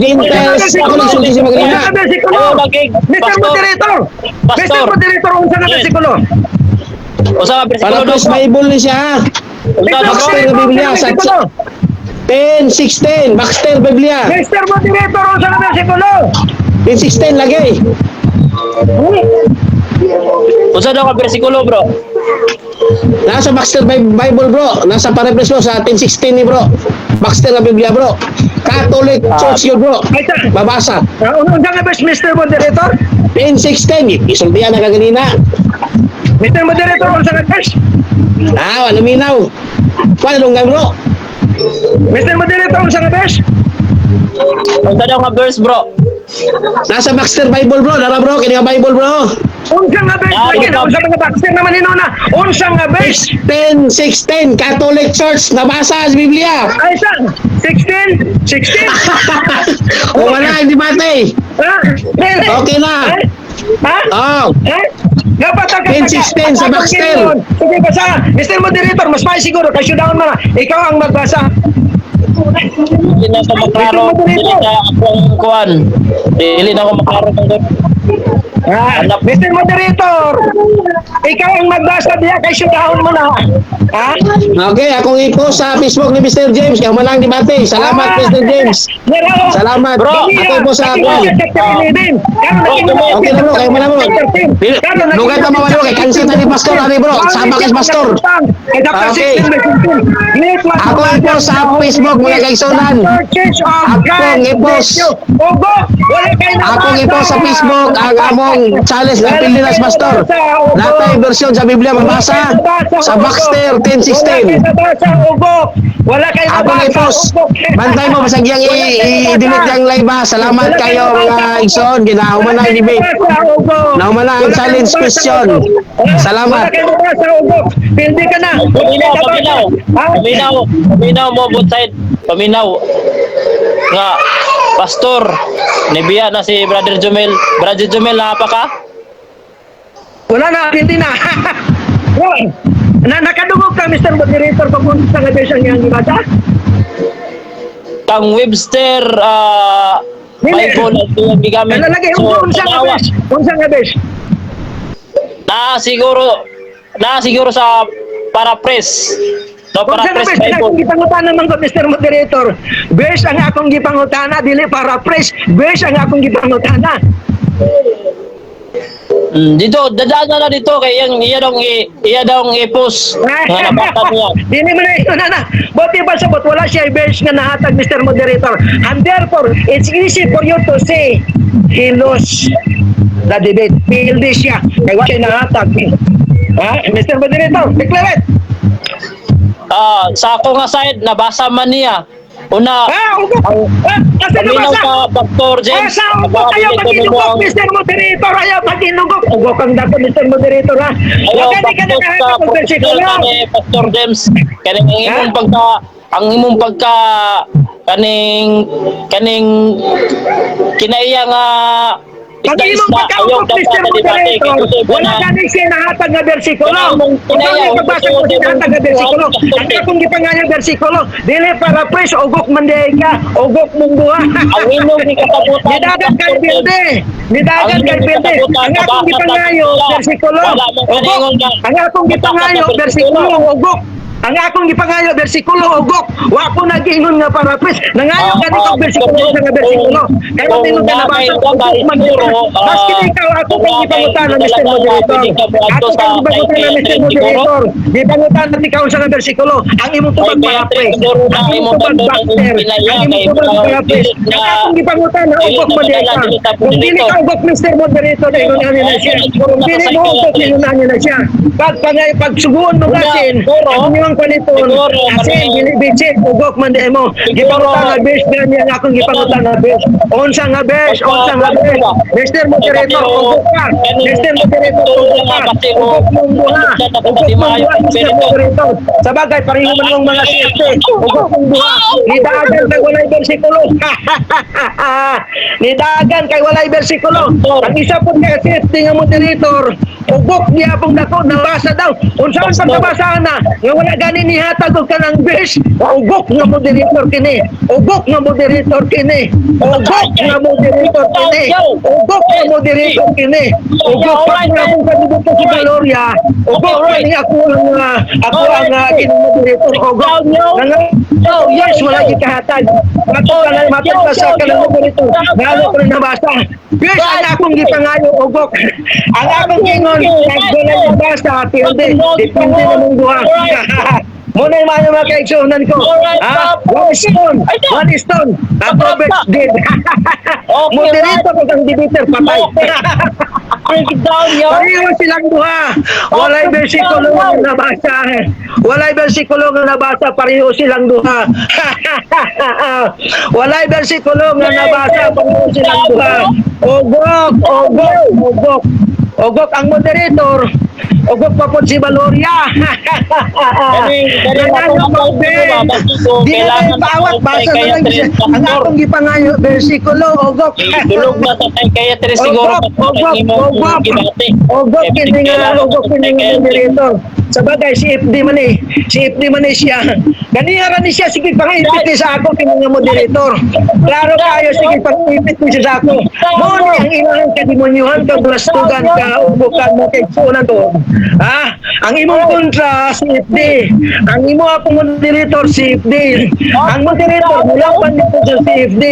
Dintes, ako nagsulti si Magrina. Unsa nga bersikulo? Ayaw, magig. Mr. Pastor. Moderator. Mr. Pastor. Moderator, unsa nga Yes. bersikulo? Usa ka Para bersikulo plus Bible ni siya. Baxter na Biblia sa 10:16. Baxter Biblia. Mr. Moderator, unsa nga bersikulo? 10:16 lagi. Usa daw ka bersikulo, bro. Nasa Baxter Bible, bro. Nasa Parepres, bro. Sa 10:16 ni, bro. Baxter na Biblia, bro. Catholic Church yun, bro. Babasa. Unsa nga bers, Mr. Moderator? 10:16. Isultihan na kaganina. Mr. Moderator, unsa nga bers? Wala minaw. Wala lunggan, bro. Mr. Moderator, unsa nga bers? Usa daw ka verse, bro. Nasa Baxter Bible, bro. Nara, bro. Kini nga Bible, bro. Unsa nga bers? Lagi na, unsa nga bakser naman inuna. Unsa nga bers? 10:16. Catholic Church. Nabasa sa Biblia. Ay, saan? 16? 16? O wala, hindi mate. Ha? Really? Okay na. Ha? Oh. Dapat ang 10:16 sa Baxter. Sige, basa. Mr. Moderator, mas may siguro. Kasi down mo na. Ikaw ang magbasa. Dili na ako maklaro. Dili na akong kuan. Dili na ako maklaro ng Mr. Moderator, ikaw ang magbasa diya. Kasi down mo na. Ha? Okay, akong i-post sa Facebook ni Mr. James. Kaya malang debate. Salamat, Mr. James. Salamat. Bro, Ako i-post sa ako. Okay na, bro. Kaya mo na, bro. Lugat na mawalo. Kaya cancel na ni Pastor. Ano, bro? Sama kay Pastor. Okay. Ako i-post sa Facebook mula kay Sonan. Akong i-post. Akong i-post sa Facebook ang among challenge ng Pilipinas Pastor. Natay version sa Biblia mabasa sa Baxter 10:16. Wala kayo Ako i-post. Bantay mo basagyang i-delete yung live ha. Salamat kayo mga igsoon. Ginahuman na ang debate. Nahuman na ang challenge question. Salamat. Wala kayo mabasa, Ugo. Hindi ka na. Paminaw mo both side. Paminaw. Nga, pastor, nibiya na si Brother Jomel. Brother Jomel, napa ka? Wala na, hindi na. Nakadungog ka, Mr. Moderator, papunta sa version niya ang ibasa? Kang Webster, Bible, at yung gigamit. Nalalagay, unsa nga bes? Na siguro sa paraphrase. No, Unsa nga paraphrase bes? Akong Bible. gipangutana man ko, Mr. Moderator. Bes ang akong gipangutana, dili paraphrase. Bes ang akong gipangutana. Dito, dadaan na dito kay iya dong i-post nga nabasa niya. Dili mo na ito na. Buti ba sabot, wala siya i-verse nga nahatag, Mr. Moderator. And therefore, it's easy for you to say, he lost the debate. Pildi siya. Kaya wala siya nahatag. Ha? Mr. Moderator, declare it. Sa ako nga side, nabasa man niya. Una, Ugo. Kasi paminaw nabasa. sa Pastor James. Sa ugo kayo pag-inugok, Mr. Moderator. Ayaw pag-inugok. Ugo kang dato, Mr. Moderator, ha? Ayaw Huwag ka di ka pagpost sa nakahatag ng versikulo. professional ni Pastor James. Kaning ang imong pagka kaning kinaiya nga Pag imong pagkaukot, Mr. Moderator, wala ka din siya nahatag na versikulo. Kung ano yung pagbasa ko siya nahatag na versikulo, ang akong gipanganyang versikulo, dili para pres, ugok manday ka, ugok mong buha. ang imong gikasabutan. Nidagan kay Pilde. Nidagan kay Pilde. Ang akong gipangayo, versikulo, ugok. Ang akong gipangayo, versikulo, ugok. Ang akong gipangayo bersikulo ugok, wa ko nagingon nga paraphrase. Nangayo ganito bersikulo sa nga bersikulo. Kaya tinong ka nabasa ko maski ikaw ako kang ipangutan ng Mr. Moderator. Ako kang ipangutan ng Mr. Moderator. Ipangutan ng ikaw sa nga bersikulo. Ang imong tubag paraphrase. Ang imong tubag backter. Ang imong tubag paraphrase. Ang akong ipangutan na ugok Moderator. Kung dili ka ugok Mr. Moderator, ingon na siya. Kung dili mo ugok, ingon na siya. Pagsuguon mo kasin, ang imong paliton, asin, bilibitsin, ugok man di mo. Gipangutan nga bes, ganyan akong gipangutan nga bes. Unsa nga bes, unsa nga bes. Mr. Moderator, ugok ka. Mr. Moderator, ugok ka. Ugok mong buha. Ugok mong buha, Mr. Moderator. Sa bagay, pareho man ng mga siyete. Ugok mong buha. Nidagan kay walay bersikulo. Nidagan kay walay bersikulo. Ang isa po kay siyete nga Moderator, ugok niya pong dako, nabasa daw. Unsa ang pagkabasa na, nga wala gani ni hatag og kanang bes. Ugok nga Moderator kini. Ugok nga Moderator kini. Ugok nga Moderator kini. Ugok nga Moderator kini. Ugok pa nga akong kandidato si Valoria. Ugok pa ni ako ang Moderator. Ugok nga yes, wala gyud kahatag. Matod pa sa kanang Moderator. Ngano ko na nabasa. Yes, ang akong gipangayo ugok. Ang akong ingon, nagdala nabasa, hindi. Depende na mong duha. Muna yung mga kaigsunan ko. One stone. Ang Roberts did. Moderator ko kang debater, patay. Pareho silang duha. Walay bersikulo nga nabasa. Walay bersikulo nga nabasa, pareho silang duha. Walay bersikulo nga nabasa, pareho silang duha. Ugok, ugok, ugok. Ugok ang Moderator. Ugok pa po si Valoria. Di na tayo bawat basa na lang siya. Ang akong gipangayo, versikulo, ugok. Tulog na sa kaya tres siguro. Ugok, kini nga, ugok, kini nga Moderator. Sa bagay, si FD man eh. Si FD man eh siya. Ganiharan ni siya, sige pang-ipit ni sa ako, kini nga Moderator. Klaro kayo, sige pang-ipit ni siya sa ako. Muna ang ilang kadimonyuhan, kablastugan ka, ubukan mo kay sunan to. Ha? Ang imong kontra, si FD. Ang imo akong Moderator, si FD. Ang Moderator, mula pa nito sa si FD.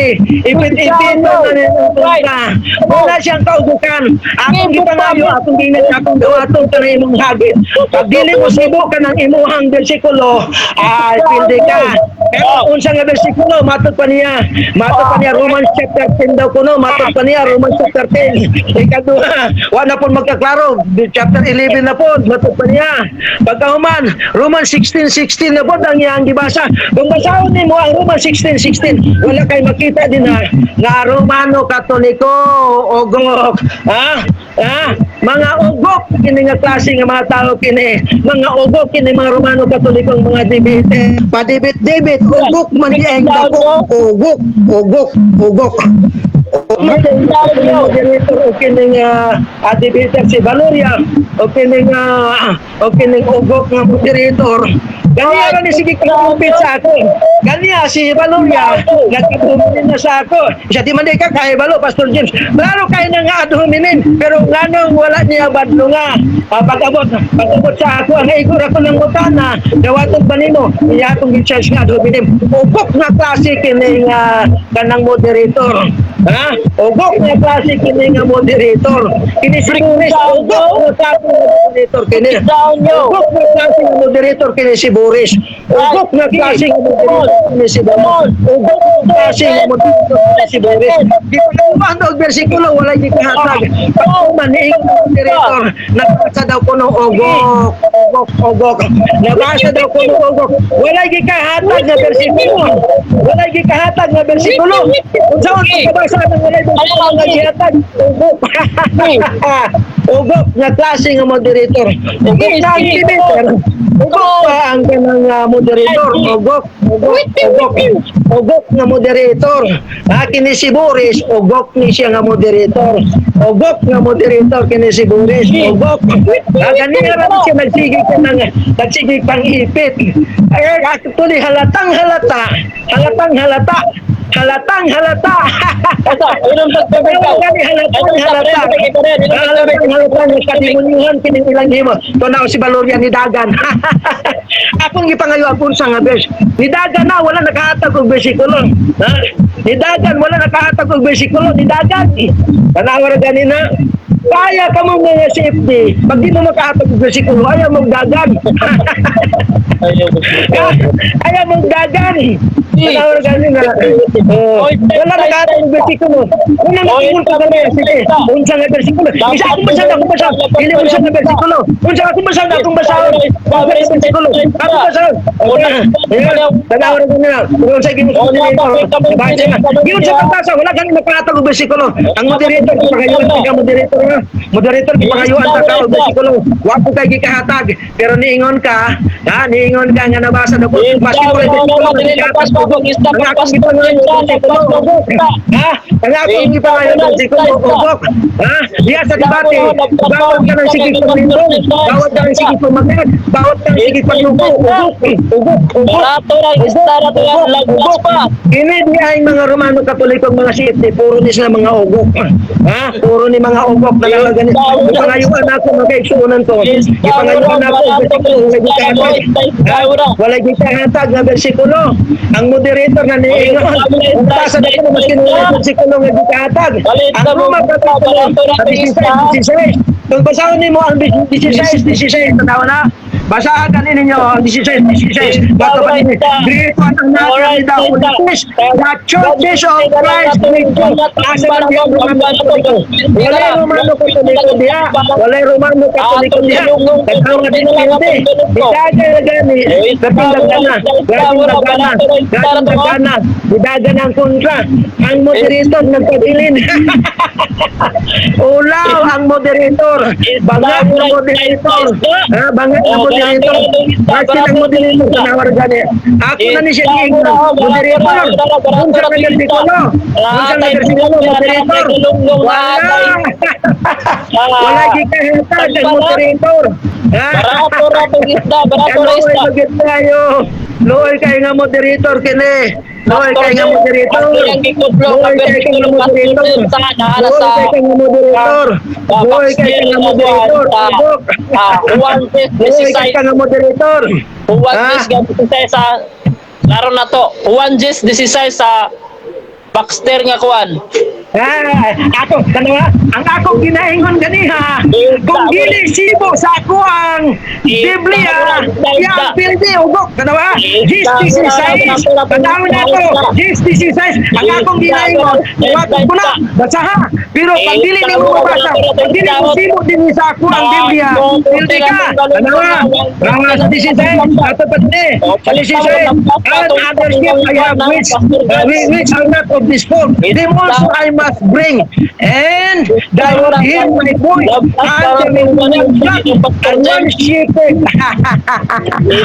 Ipit-ipit na nito kontra. Wala siyang kaudukan. Akong gipangayo, akong ginag, akong gawatong ka na imong hagit. Pag dili mo sibo ka ng imuhang bersikulo, ay pildi ka. Pero unsa nga bersikulo, matod pa niya. Matod pa niya, Romans chapter 10 daw kuno. Matod pa niya, Romans chapter 10. Ikaduha, wala po magkaklaro. Chapter 11 na po, matod pa niya. Pagkahuman, Romans 16:16 na po ang iyang gibasa. Kung basahon ni mo ang Romans 16:16, wala kay makita din na Romano Katoliko, ugok. Mga ugok, kini nga klase nga mga tao kini. Mga ugok, kini mga Romano Katoliko, mga debate. Padibit-debit, ugok man dieng dako. Ugok, ugok, ugok. Moderator o kining debater si Valoria o kining ugok nga Moderator. Ganiya ni sige kapit sa ako. Ganiya si Valoria nagkatulungin na sa ako. Siya di man ka kay Valo, Pastor James. Klaro kay na nga adhuminin pero nganong wala niya badlo nga. Pag-abot sa ako ang igor ako ng utana. Dawatog ba nimo? Iya akong gi-charge nga adhuminin. Ugok nga klase kining kanang Moderator. Ha? Ugok nga klase kini nga Moderator. Kini si Boris. Ugok nga klase nga Moderator kini. Ugok nga klase nga Moderator kini si Boris. Ugok nga klase nga Moderator kini si Boris. Ugok nga klase nga Moderator kini si Boris. Di pa naman daw bersikulo, wala di kahatag. Pag maniing Moderator, nabasa daw ko ng ugok. Ugok. Nabasa daw ko ng ugok. Wala di kahatag nga bersikulo. Wala di kahatag nga bersikulo. Kung saan pagkabasa ng wala bersikulo nga gihatag. Ugok. Ugok nga klase nga Moderator. Ugok na ang debater. Ugok pa ang kanang Moderator. Ugok nga Moderator. Kini si Boris, ugok ni siya nga Moderator. Ugok nga Moderator kini si Boris. Ugok. Ganyan rin siya nagsigig pang ipit. Actually, halatang halata Halatang halata. Ito, ilang pagpapit ka. Halatang halata. Halatang katimunyuhan kining ilang himo. Tunaw si Balorian ni Dagan. Akong gipangayo ang punsa nga bes. Ni Dagan na wala nakahatag og bersikulo. Ha? Ni Dagan wala nakahatag og bersikulo. Ni Dagan. Tanawar ganina. Kaya ka mong mga safety. Pag di mo makahatag og bersikulo, ayaw mong dagan. Ayaw mong dagan. Tanawar ganina. Wala nakahatag og bersikulo. Una makimunta ka na. Sige. Unsa nga bersikulo. Isa akong basa na akong basa. Dili unsa nga bersikulo. Unsa akong basa na akong basa. Bersikulo. Akong basa. Tanawar ganina. Unsa gimusod basa na. Yun sa pagbasa, wala kang makahatag og bersikulo. Ang moderator pagayuan ka moderator na. Moderator pagayuan ka og bersikulo. Wa ko kay gikahatag pero niingon ka, ha, niingon ka nga nabasa na ko. Basketball bersikulo. Ha? Ang akong gipangayon ng bersikulo ugok. Ha? Diya sa debate, bawat ka ng sige pagmindong, bawat ka ng sige pagmagnet, bawat ka ng sige paglugo, ugok. Barato lang, istara to yan, lagpas pa. Ini niya ang mga Romano Katoliko mga safety, puro ni sila mga ugok. Ha? Puro ni mga ugok na nalagan. Ipangayuan ako magkaigsuunan to. Ipangayuan ako wala gitahatag na bersikulo. Ang moderator na niingon, ang tasa na ito mas kinuha bersikulo nga gitahatag. Ang Roma Katoliko sa 16. Kung basahin mo ang 16, tanawa na. Basahan kanin ninyo ang 16. Bato pa din. Dito ang natin daw politis. The churches of Christ Christian. Asa ng Romano Katoliko. Walay Romano Katoliko diya. Walay Romano Katoliko diya. Nagkawa din hindi. Bidagan na gani. Gating dagana. Bidagan ang kontra. Ang moderator nagpabilin. Ulaw ang moderator. Bangag ang moderator. Bangag ang moderator. Bakit ang moderator tinawar gani? Ako na ni siya ni moderator. Unsa ka bersikulo? Unsa ka bersikulo moderator? Wala. Wala gikahatag ang moderator. Barato rato isda, barato isda. Loy kay nga moderator kini. Loy kay nga moderator. Loy kay nga moderator. Loy kay nga moderator. Loy kay nga moderator. Loy kay nga moderator. Sa laro na to. 1 sa Baxter nga kuan. Ako, dalawa, ang akong ginaingon ganiha, kung dili sibo sa ako ang Biblia, yung pildi, ugok, dalawa, GSTC size, tandaan na ako, GSTC size, ang akong ginaingon, wag ko na, basaha, pero pag dili ni mo mabasa, pag dili mo sibo din sa ako ang Biblia, pildi ka, dalawa, sa GSTC size, ato pa din, sa GSTC size, and other ship I have which are not of this form, them also I must bring, and thou wilt hear my voice, and they will not and worship it.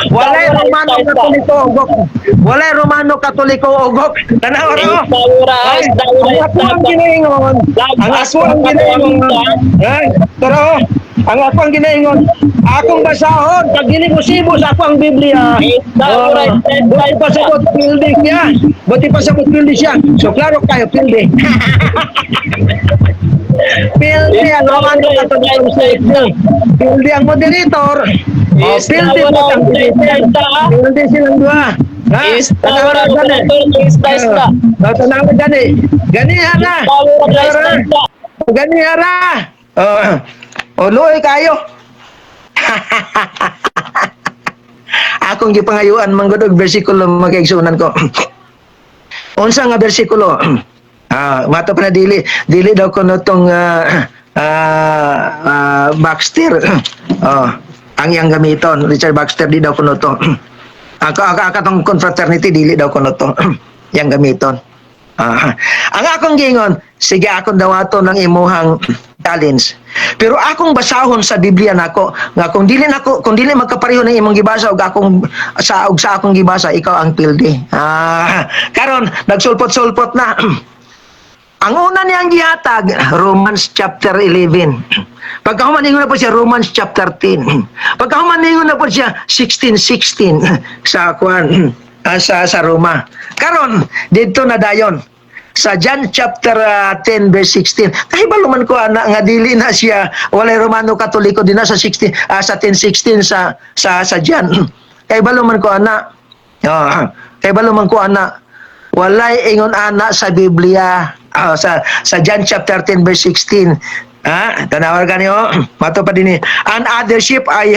Walay Romano Katoliko ugok. Walay Romano Katoliko ugok. Tanaw ro. Ang ako ang ginaingon. Pero ang ako ang ginaingon, akong basahon, pag dili mo sibo sa ako ang Biblia. Buti pa sa kot pildi siya. Buti pa sa kot pildi siya. So klaro kayo pildi. Pildi ang Romano Katoliko safety. Pildi ang moderator. Pildi mo ang moderator. Pildi silang dua. Tanawa gani. Gani hana. Gani hara. Loy kayo. Akong gipangayuan manggod og bersikulo magkaigsunan ko. Unsa nga bersikulo? Mato pa na dili daw ko notong Baxter. Ang iyang gamiton, Richard Baxter di daw ko noto. Akatong confraternity dili daw ko noto. Yang gamiton. Ang akong gingon, sige akong dawato ng imuhang challenge. Pero akong basahon sa Biblia nako nga kung dili magkapareho ng imong gibasa ug sa akong gibasa ikaw ang pildi. Karon nagsulpot-sulpot na. Ang una niyang gihatag Romans chapter 11. Pagkahumaningon na po siya Romans chapter 10. Pagkahumaningon na po siya 16:16 sa kuan sa Roma. Karon dito na dayon sa John chapter 10 verse 16. Kahibalo man ko ana nga dili na siya walay Romano Katoliko din na sa 16 sa 10:16 sa John. Kahibalo man ko ana. Kahibalo man ko ana. Walay ingon ana sa Biblia sa John chapter 10 verse 16. Tanawar ganyo. Mato pa din and other sheep I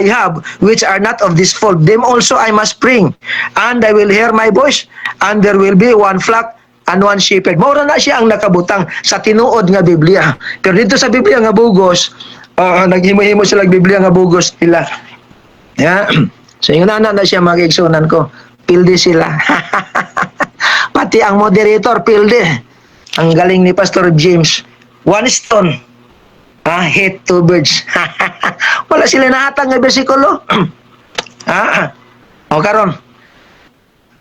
have which are not of this fold, them also I must bring, and I will hear my voice, and there will be one flock and one shepherd. Maura na siya ang nakabutang sa tinuod nga Biblia. Pero dito sa Biblia nga bugos, naghimo-himo sila Biblia nga bugos nila. So yung na siya mag-igsunan ko. Pilde sila. Pati ang moderator pilde. Ang galing ni Pastor James. One stone hit two birds. Wala sila nahatag nga bersikulo. O karon.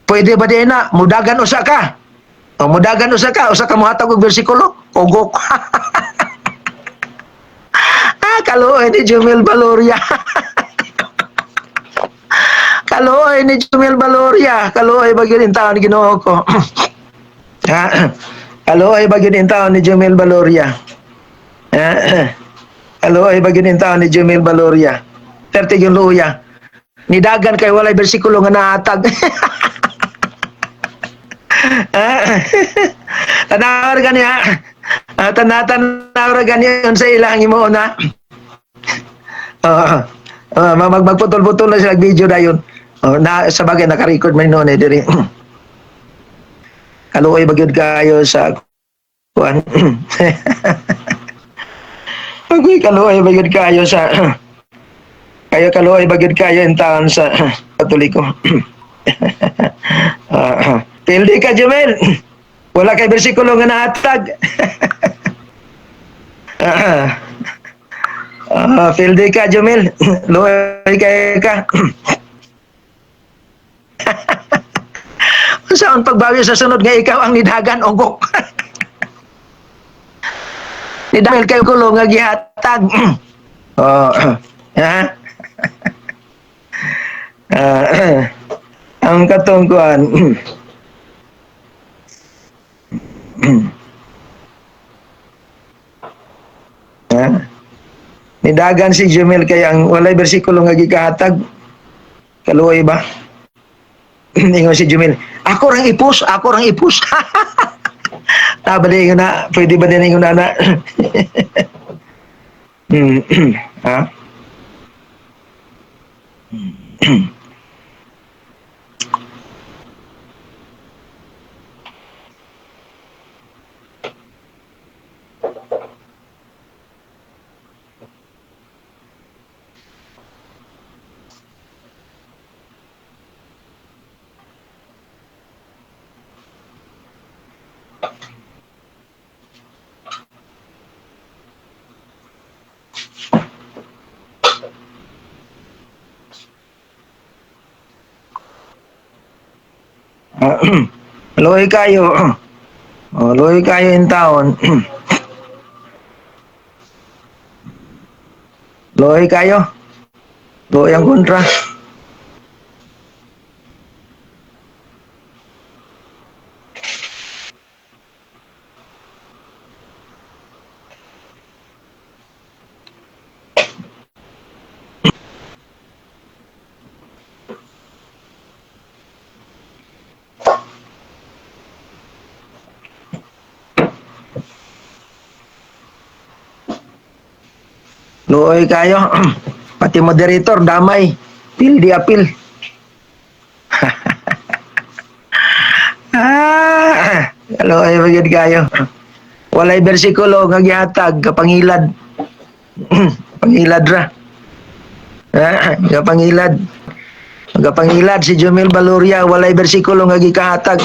Pwede ba din na mudagan usa ka? O mudagan usa ka mohatag og bersikulo? Ugok. Kaluoy ni Jumel Valoria. Kaluoy ni Jumel Valoria. Kaluoy ba gyud taon Ginoo ko. Kaluoy ba gyud taon ni Jumel Valoria. Kaluoy ba gyud taon ni Jumel Valoria. 30 yung luya. Nidagan kay walay bersikulo nga nahatag. Tanawar gani tanawar gani yun sa ilang imo na. Magputol-putol na sila video dayon. Na sa bagay naka-record man noon diri. Kaluoy bagyod kayo sa kuan. Agoy kaluoy bagyod kayo sa kaluoy bagyod kayo in taon sa Katoliko. Pildi ka, Jumel. Wala kay bersikulo nga nahatag. Pildi ka, Jumel. Luoy kay ka. Saan pagbawi sa sunod nga ikaw ang nidagan ugok. Nidagan kayo kulo nga gihatag. Ang katungkuan. Nidagan si Jumel kaya ang walay bersikulo nga gikahatag. Kaluoy ba? Ingon si Jumel, ako rang ipus. Tabali na, pwede ba din ingon na? Luoy kayo. Luoy kayo in taon. Luoy kayo. Luoy ang kontra. Luoy kayo. Pati moderator, damay. Pildi apil. Luoy bagid kayo. Walay bersikulo nga gihatag kapangilad. Pangilad ra. Kapangilad. Kapangilad si Jumel Valoria, walay bersikulo nga gikahatag.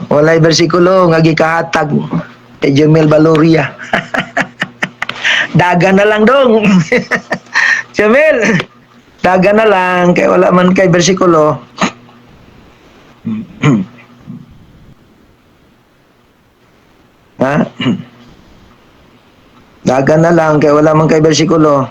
Walay bersikulo nga gikahatag. Jumel Valoria. Daga na lang dong. Jumel, daga na lang kay wala man kay bersikulo. Daga na lang kay wala man kay bersikulo.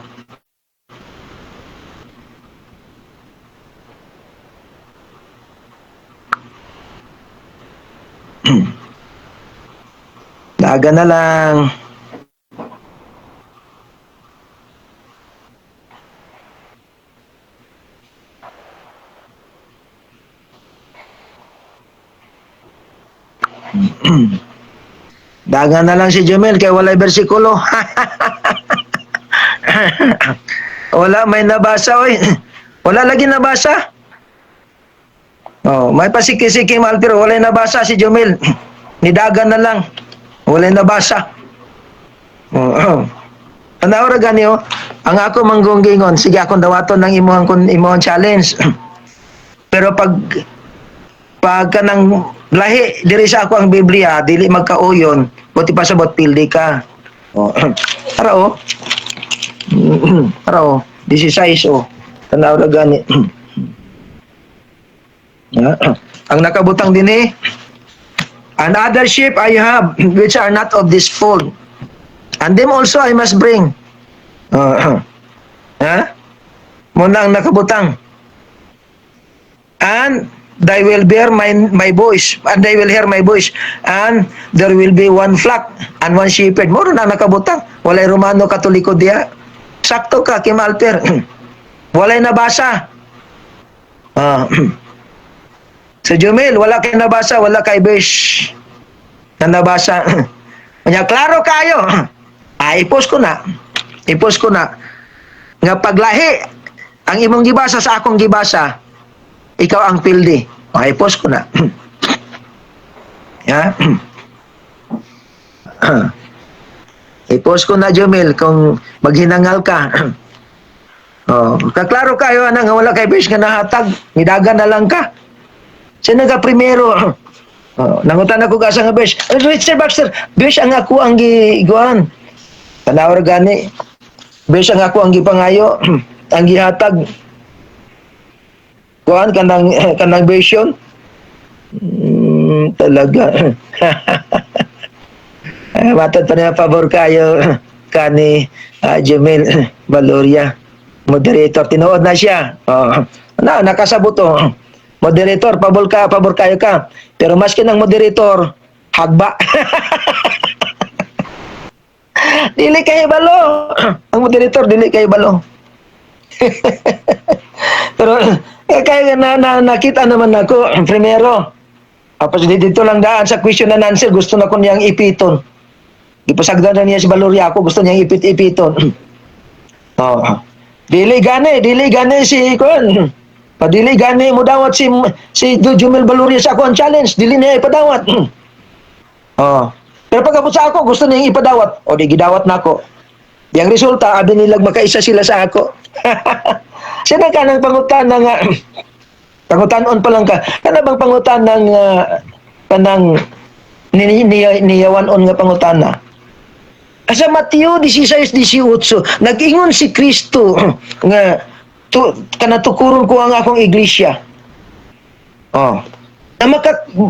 Daga na lang. Daga na lang si Jumel kay walay bersikulo. Wala may nabasa oy. Wala lagi nabasa. Oh, may pasiki-siki mal pero wala nabasa si Jumel. Nidagan na lang. Wala nabasa. Oh. Ano ra gani oh? Ang ako manggunggingon, sige akong dawaton ng imuhang challenge. Pero pag kanang lahi diri sa ako ang Biblia, dili magkauyon, buti pa sabot pildi ka. Oh. Ara oh. Ara oh, 16 oh. Tanaw ra gani. Ang nakabutang din eh, and other sheep I have which are not of this fold, and them also I must bring. Muna ang nakabutang. And they will bear my voice, and they will hear my voice, and there will be one flock and one shepherd. Muna na nakabutang. Walay Romano Katoliko diya. Sakto ka, Kim Alper. Walay nabasa. Sa Jumel, wala kay nabasa, wala kay verse na nabasa. Kanya, klaro kayo. Ipos ko na. Ipos ko na. Nga paglahi, ang imong gibasa sa akong gibasa, ikaw ang pildi. Ipos ko na. Ya? Ipos ko na, Jumel, kung maghinangal ka. Kaklaro kayo, nga wala kay verse nga nahatag. Nidagan na lang ka. Sino ka primero? Nangutan ako ka sa nga besh. Richard Baxter, besh ang ako ang giguan. Tanawar gani. Besh ang ako ang gipangayo. Ang gihatag. Kuan kanang besh yun. Talaga. Matad pa na pabor kayo kani Jamil Valoria. Moderator, tinuod na siya. Nakasabot oh. Moderator, pabor kayo ka. Pero maski ng moderator, hagba. Dili kayo balo. Ang moderator, dili kayo balo. Pero, kaya nakita naman ako, primero, tapos dito lang daan sa question and answer, gusto na ko niyang ipiton. Ipasagdan na niya si Valoria ako, gusto niyang ipit-ipiton. Dili gani si Kun. Padili gani mo dawat si Jumel Valoria sa ako ang challenge, dili niya ipadawat. Pero pagkabot sa ako, gusto niya ipadawat. O di gidawat na ako. Yang resulta, abi nilag makaisa sila sa ako. Sino ka ng pangutan ng pangutanon pa lang ka. Kana bang pangutan ng kanang niyawan-on nga pangutana? Sa Mateo 16:18, nag-ingon si Kristo nga kanatukuron ko ang akong iglesia.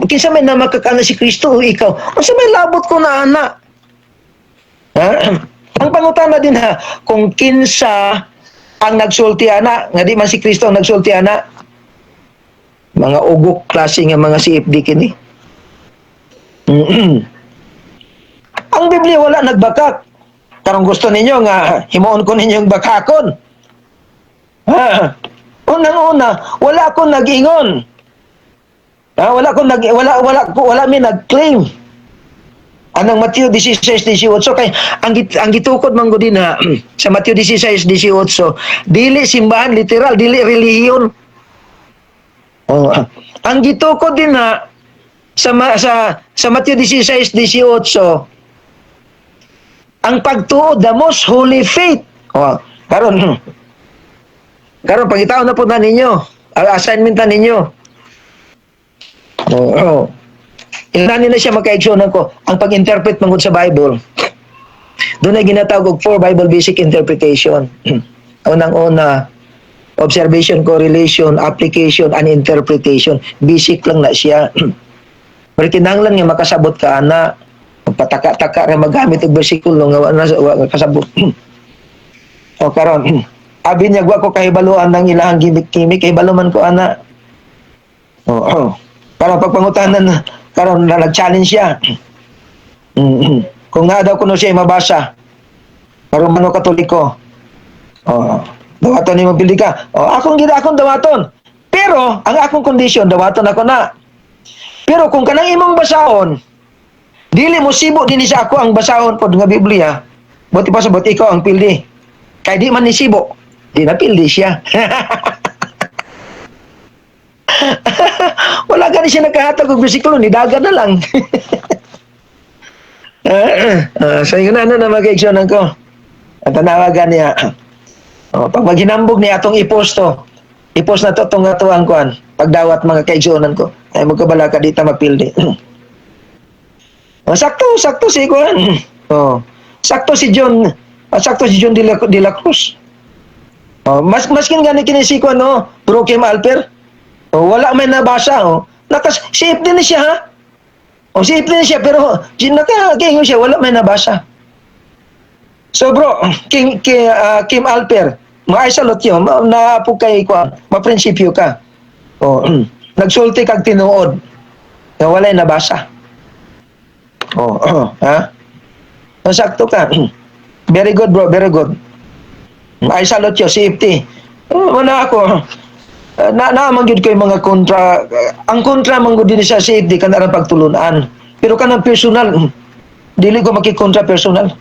Kinsa may namakakana si Kristo o ikaw? Unsa may labot ko na ana? Ang pangutana din ha, kung kinsa ang nagsulti ana, nga di man si Kristo ang nagsulti ana, mga ugok klase nga mga CFD kini. Ang Biblia wala nagbakak. Karong gusto ninyo nga himuon ko ninyong bakakon. Unang-una, wala akong nag-ingon. Wala mi nag-claim. Anang Mateo 16:18 kay ang gitukod man gud din sa Mateo 16:18, dili simbahan literal, dili relihiyon. Ang gitukod din sa Mateo 16:18, ang pagtuo, the most holy faith. Karon pangitaon na po na ninyo. Assignment na ninyo. Ilanin na siya maka-actionan ko. Ang pag-interpret mangod sa Bible, doon ay ginatawag 4 Bible basic interpretation. Unang-una, observation, correlation, application, and interpretation. Basic lang na siya. Pero kinahanglan nga makasabot ka na pataka-taka na magamit og bersikulo nga wala kasabot. O karon, abi niya ko kahibaluan ng ilahang gimik-kimik, kahibalo man ko ana. Para pagpangutanan na, karon na nag-challenge siya. Kung nga daw kuno siya mabasa, Romano Katoliko. Oh, dawaton nimo pildi ka. Oh, akong dawaton. Pero ang akong kondisyon dawaton ako na. Pero kung kanang imong basahon, dili mo sibo dinhi sa ako ang basahon pod nga Biblia. Buti pa sabot ikaw ang pildi. Kay di man ni sibo, di na pildi siya. Wala gani siya nakahatag og bersikulo, ni dagan na lang. So yun na mag-aksyonan ko. At tanawagan niya. Pag maghinambog niya atong i-post na to itong atuang kuan. Pagdawat mga kaigsunan ko. Ay magkabala ka dito mapildi. Sakto si kuan. Sakto si John de la Cruz. Maskin gani kini si kuan Bro Kim Alper. Wala may nabasa safe din siya ha. Safe din siya pero nakakagingo siya wala may nabasa. So bro, Kim Alper, maisalot yun, naapog kay ko, maprinsipyo ka. Nagsulti kag tinuod, na walay nabasa. Ha? Nasakto ka. Very good bro, very good. Maisalot yun, safety. Wala ako, naamanggid ko yung mga kontra, ang kontra manggod din sa safety, kanarang pagtulunan. Pero kanang personal, dili ko makikontra personal.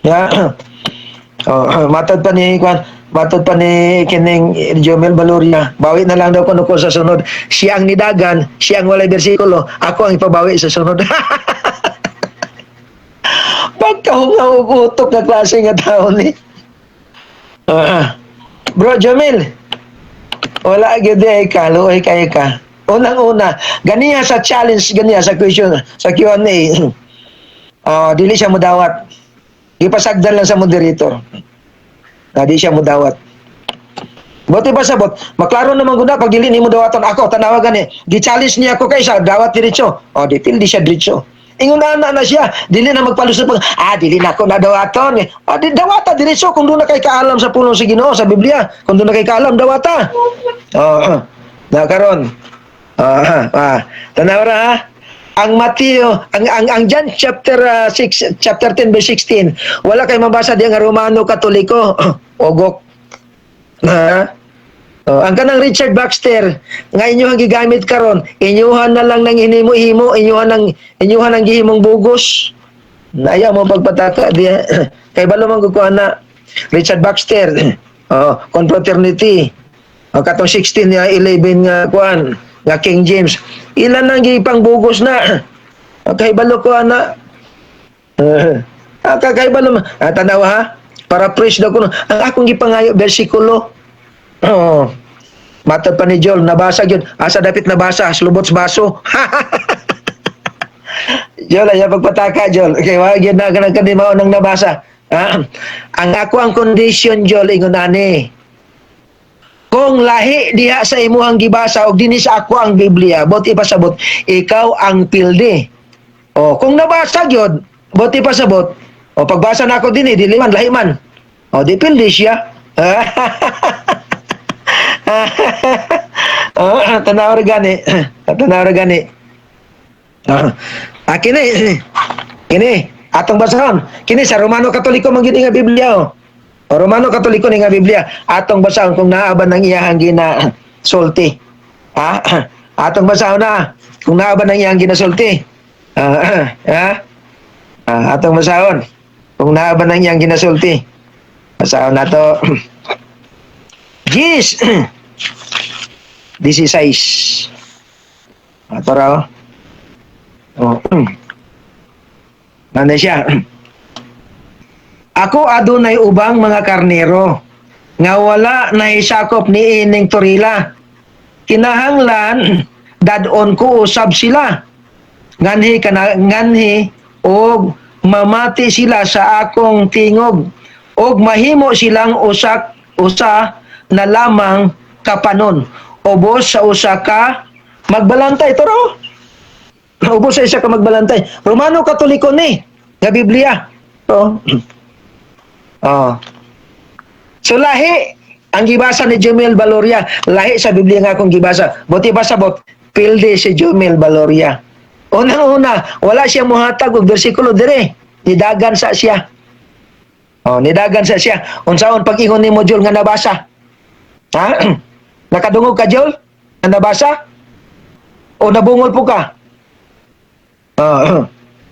Ya. Matod pa ni kining Jomel Valoria. Bawi na lang daw kuno ko sa sunod. Siya ang nidagan, siya ang walay bersikulo, ako ang ipabawi sa sunod. Pagkahunga-utok na klase nga tao ni. Bro Jomel, wala gyud ay ka, luoy kay ka. Unang-una, ganiya sa challenge, ganiya sa question, sa Q&A. Dili siya mudawat. Ipasagdan lang sa moderator. Di siya mudawat. Buti ba sabot? Maklaro naman guna pag dili nimo dawaton ako tanawagan gi-challenge niya ako kaysa dawat diretso. Di pildi siya diretso. Ingon na siya, dili na magpalusot pag dili na ako na dawaton. Di dawata diretso kung doon na kay kaalam sa pulong sa Ginoo sa Biblia. Kung doon na kay kaalam dawata. Na karon. Tanawra ha. Ang Mateo, ang John chapter 6, chapter 10 verse 16, wala kay mabasa diyan nga Romano Katoliko. Ogok. Ang kanang Richard Baxter nga inyohang gigamit karon, inyuhan na lang nang hinimo-himo, inyuhan ang gihimong bugos. Naya mo pagpataka diya. Kay balo man kukuha na Richard Baxter. Confraternity. Katong 16 nga 11 nga kuan nga King James. Ilan ang gipang bugos na. Kahibalo ko ana. Kahibalo tanaw ha. Para preach daw ko ang akong gipangayo bersikulo. Matod pa ni Joel nabasa gyud. Asa dapit nabasa slubot sa baso. Joel ay pagpataka Joel. Kay wa gyud na kanang kanimaw nang nabasa. Ang ako ang condition Joel ingon ani. Kung lahi diha sa imuhang gibasa og dinhi sa ako ang Biblia, buti pa sabot, ikaw ang pildi. Kung nabasa gyud, buti pa sabot, pagbasa na ako dinhi, dili man lahi man. Di pildi siya. Tanaw ra gani. Kini, atong basahon. Kini sa Romano Katoliko man gyud nga Biblia. Romano Katoliko ni nga Biblia atong basahon kung naaban ng iyahang gina sulti. Atong basahon na kung naaban ng iyahang gina sulti. Atong basahon kung naaban ng iyahang gina sulti. Basahon na to. Gis 16. Ato raw. Nanda siya. Ako adunay ubang mga karnero nga wala na isakop ni ining turila. Kinahanglan dadon ko usab sila. Nganhi og mamati sila sa akong tingog og mahimo silang usa na lamang kapanon. Ubos sa usa ka magbalantay toro. Ubos sa isa ka magbalantay. Romano Katoliko ni nga Biblia. So lahi ang gibasa ni Jomel Valoria, lahi sa Biblia nga akong gibasa. Buti ba sabot pilde si Jomel Valoria. Unang-una, wala siya muhatag og bersikulo dire. Nidagan sa siya. Nidagan sa siya. Unsaon pag-ingon ni mo, Jol, nga nabasa? Ha? Nakadungog ka, Jol? Nga nabasa? O nabungol po ka?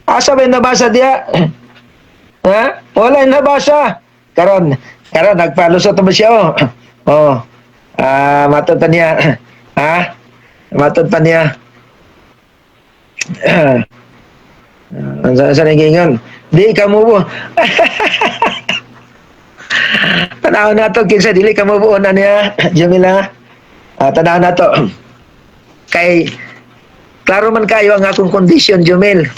Asa ba yung nabasa diya? Ha? Wala yung nabasa. Karon nagpalusot naman siya, matod pa niya. Ha? Matod pa niya. Sa nagingon, di ka mo po. Tanaw na to, kinsa dili ka mo po na niya, Jamila. Tanaw na to. Kay, klaro man kayo ang akong kondisyon, Jomel.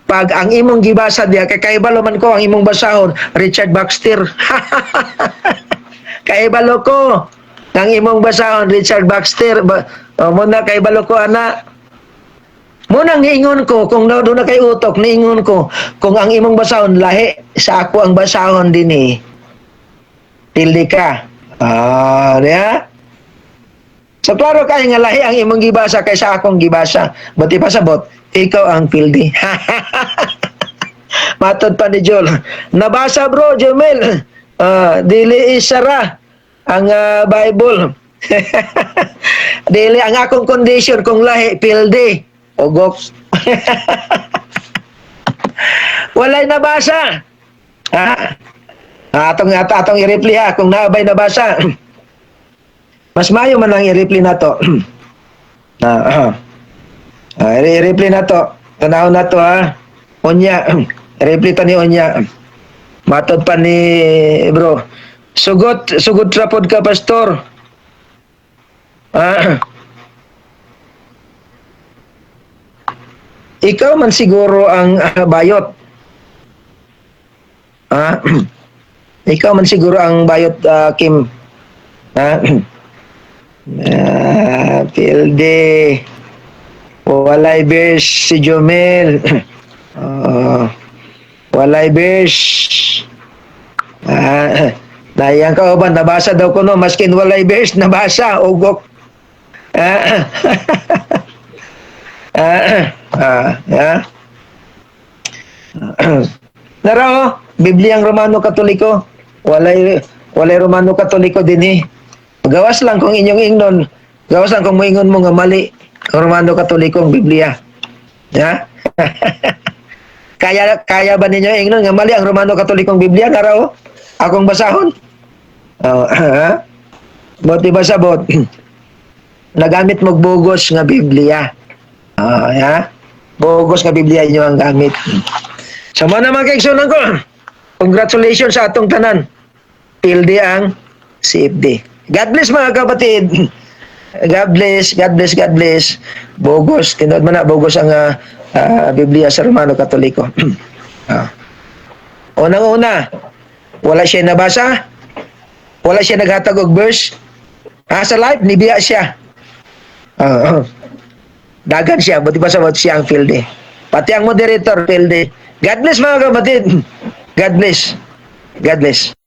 Pag ang imong gibasa diya, kay kaibalo man ko ang imong basahon, Richard Baxter. Kaibalo ko ang imong basahon, Richard Baxter. Muna kaibalo ko, ana. Muna niingon ko, kung doon na kay utok, niingon ko, kung ang imong basahon, lahi sa ako ang basahon din eh. Pildi ka. Diya? So, klaro kayo nga lahi ang imong gibasa kaysa akong gibasa. Buti pa sabot, ikaw ang pildi. Matod pa ni Jol. Nabasa bro, Jomel. Dili isara ang Bible. Dili ang akong condition kung lahi, pildi. Ogok. Walay nabasa. Atong i-reply ha, kung naabay nabasa. Mas mayo man lang i-reply na to. I-reply na to. Tanaw na to ha. Unya. I-reply to ni Unya. Matod pa ni bro. Sugod trapod ka, pastor. Ikaw man siguro ang bayot. Ikaw man siguro ang bayot, Kim. Pilde. Walay besh si Jomel. Walay besh. Nayang ka ba? Nabasa daw ko no. Maskin walay besh, nabasa. Ugok. Naro, Bibliang Romano Katoliko. Walay Romano Katoliko din eh. Gawas lang kung inyong ingnon. Gawas lang kung moingon mo nga mali ang Romano Katoliko ang Biblia. Ya? Kaya ba ninyo ingnon nga mali ang Romano Katoliko ang Biblia? Naro, akong basahon. Buti ba sabot? Nagamit mo bugos nga Biblia. Bugos nga Biblia inyo ang gamit. So mo naman kaigsunan ko. Congratulations sa atong tanan. Pildi ang CFD. God bless mga kapatid. God bless, God bless, God bless. Bugos, tinod man na bugos ang Biblia sa Romano Katoliko. Unang-una, wala siya nabasa. Wala siya naghatag og verse. Sa live, nibiya siya. Dagan siya, buti pa sa siya ang pilde. Pati ang moderator, pilde. God bless mga kapatid. God bless. God bless.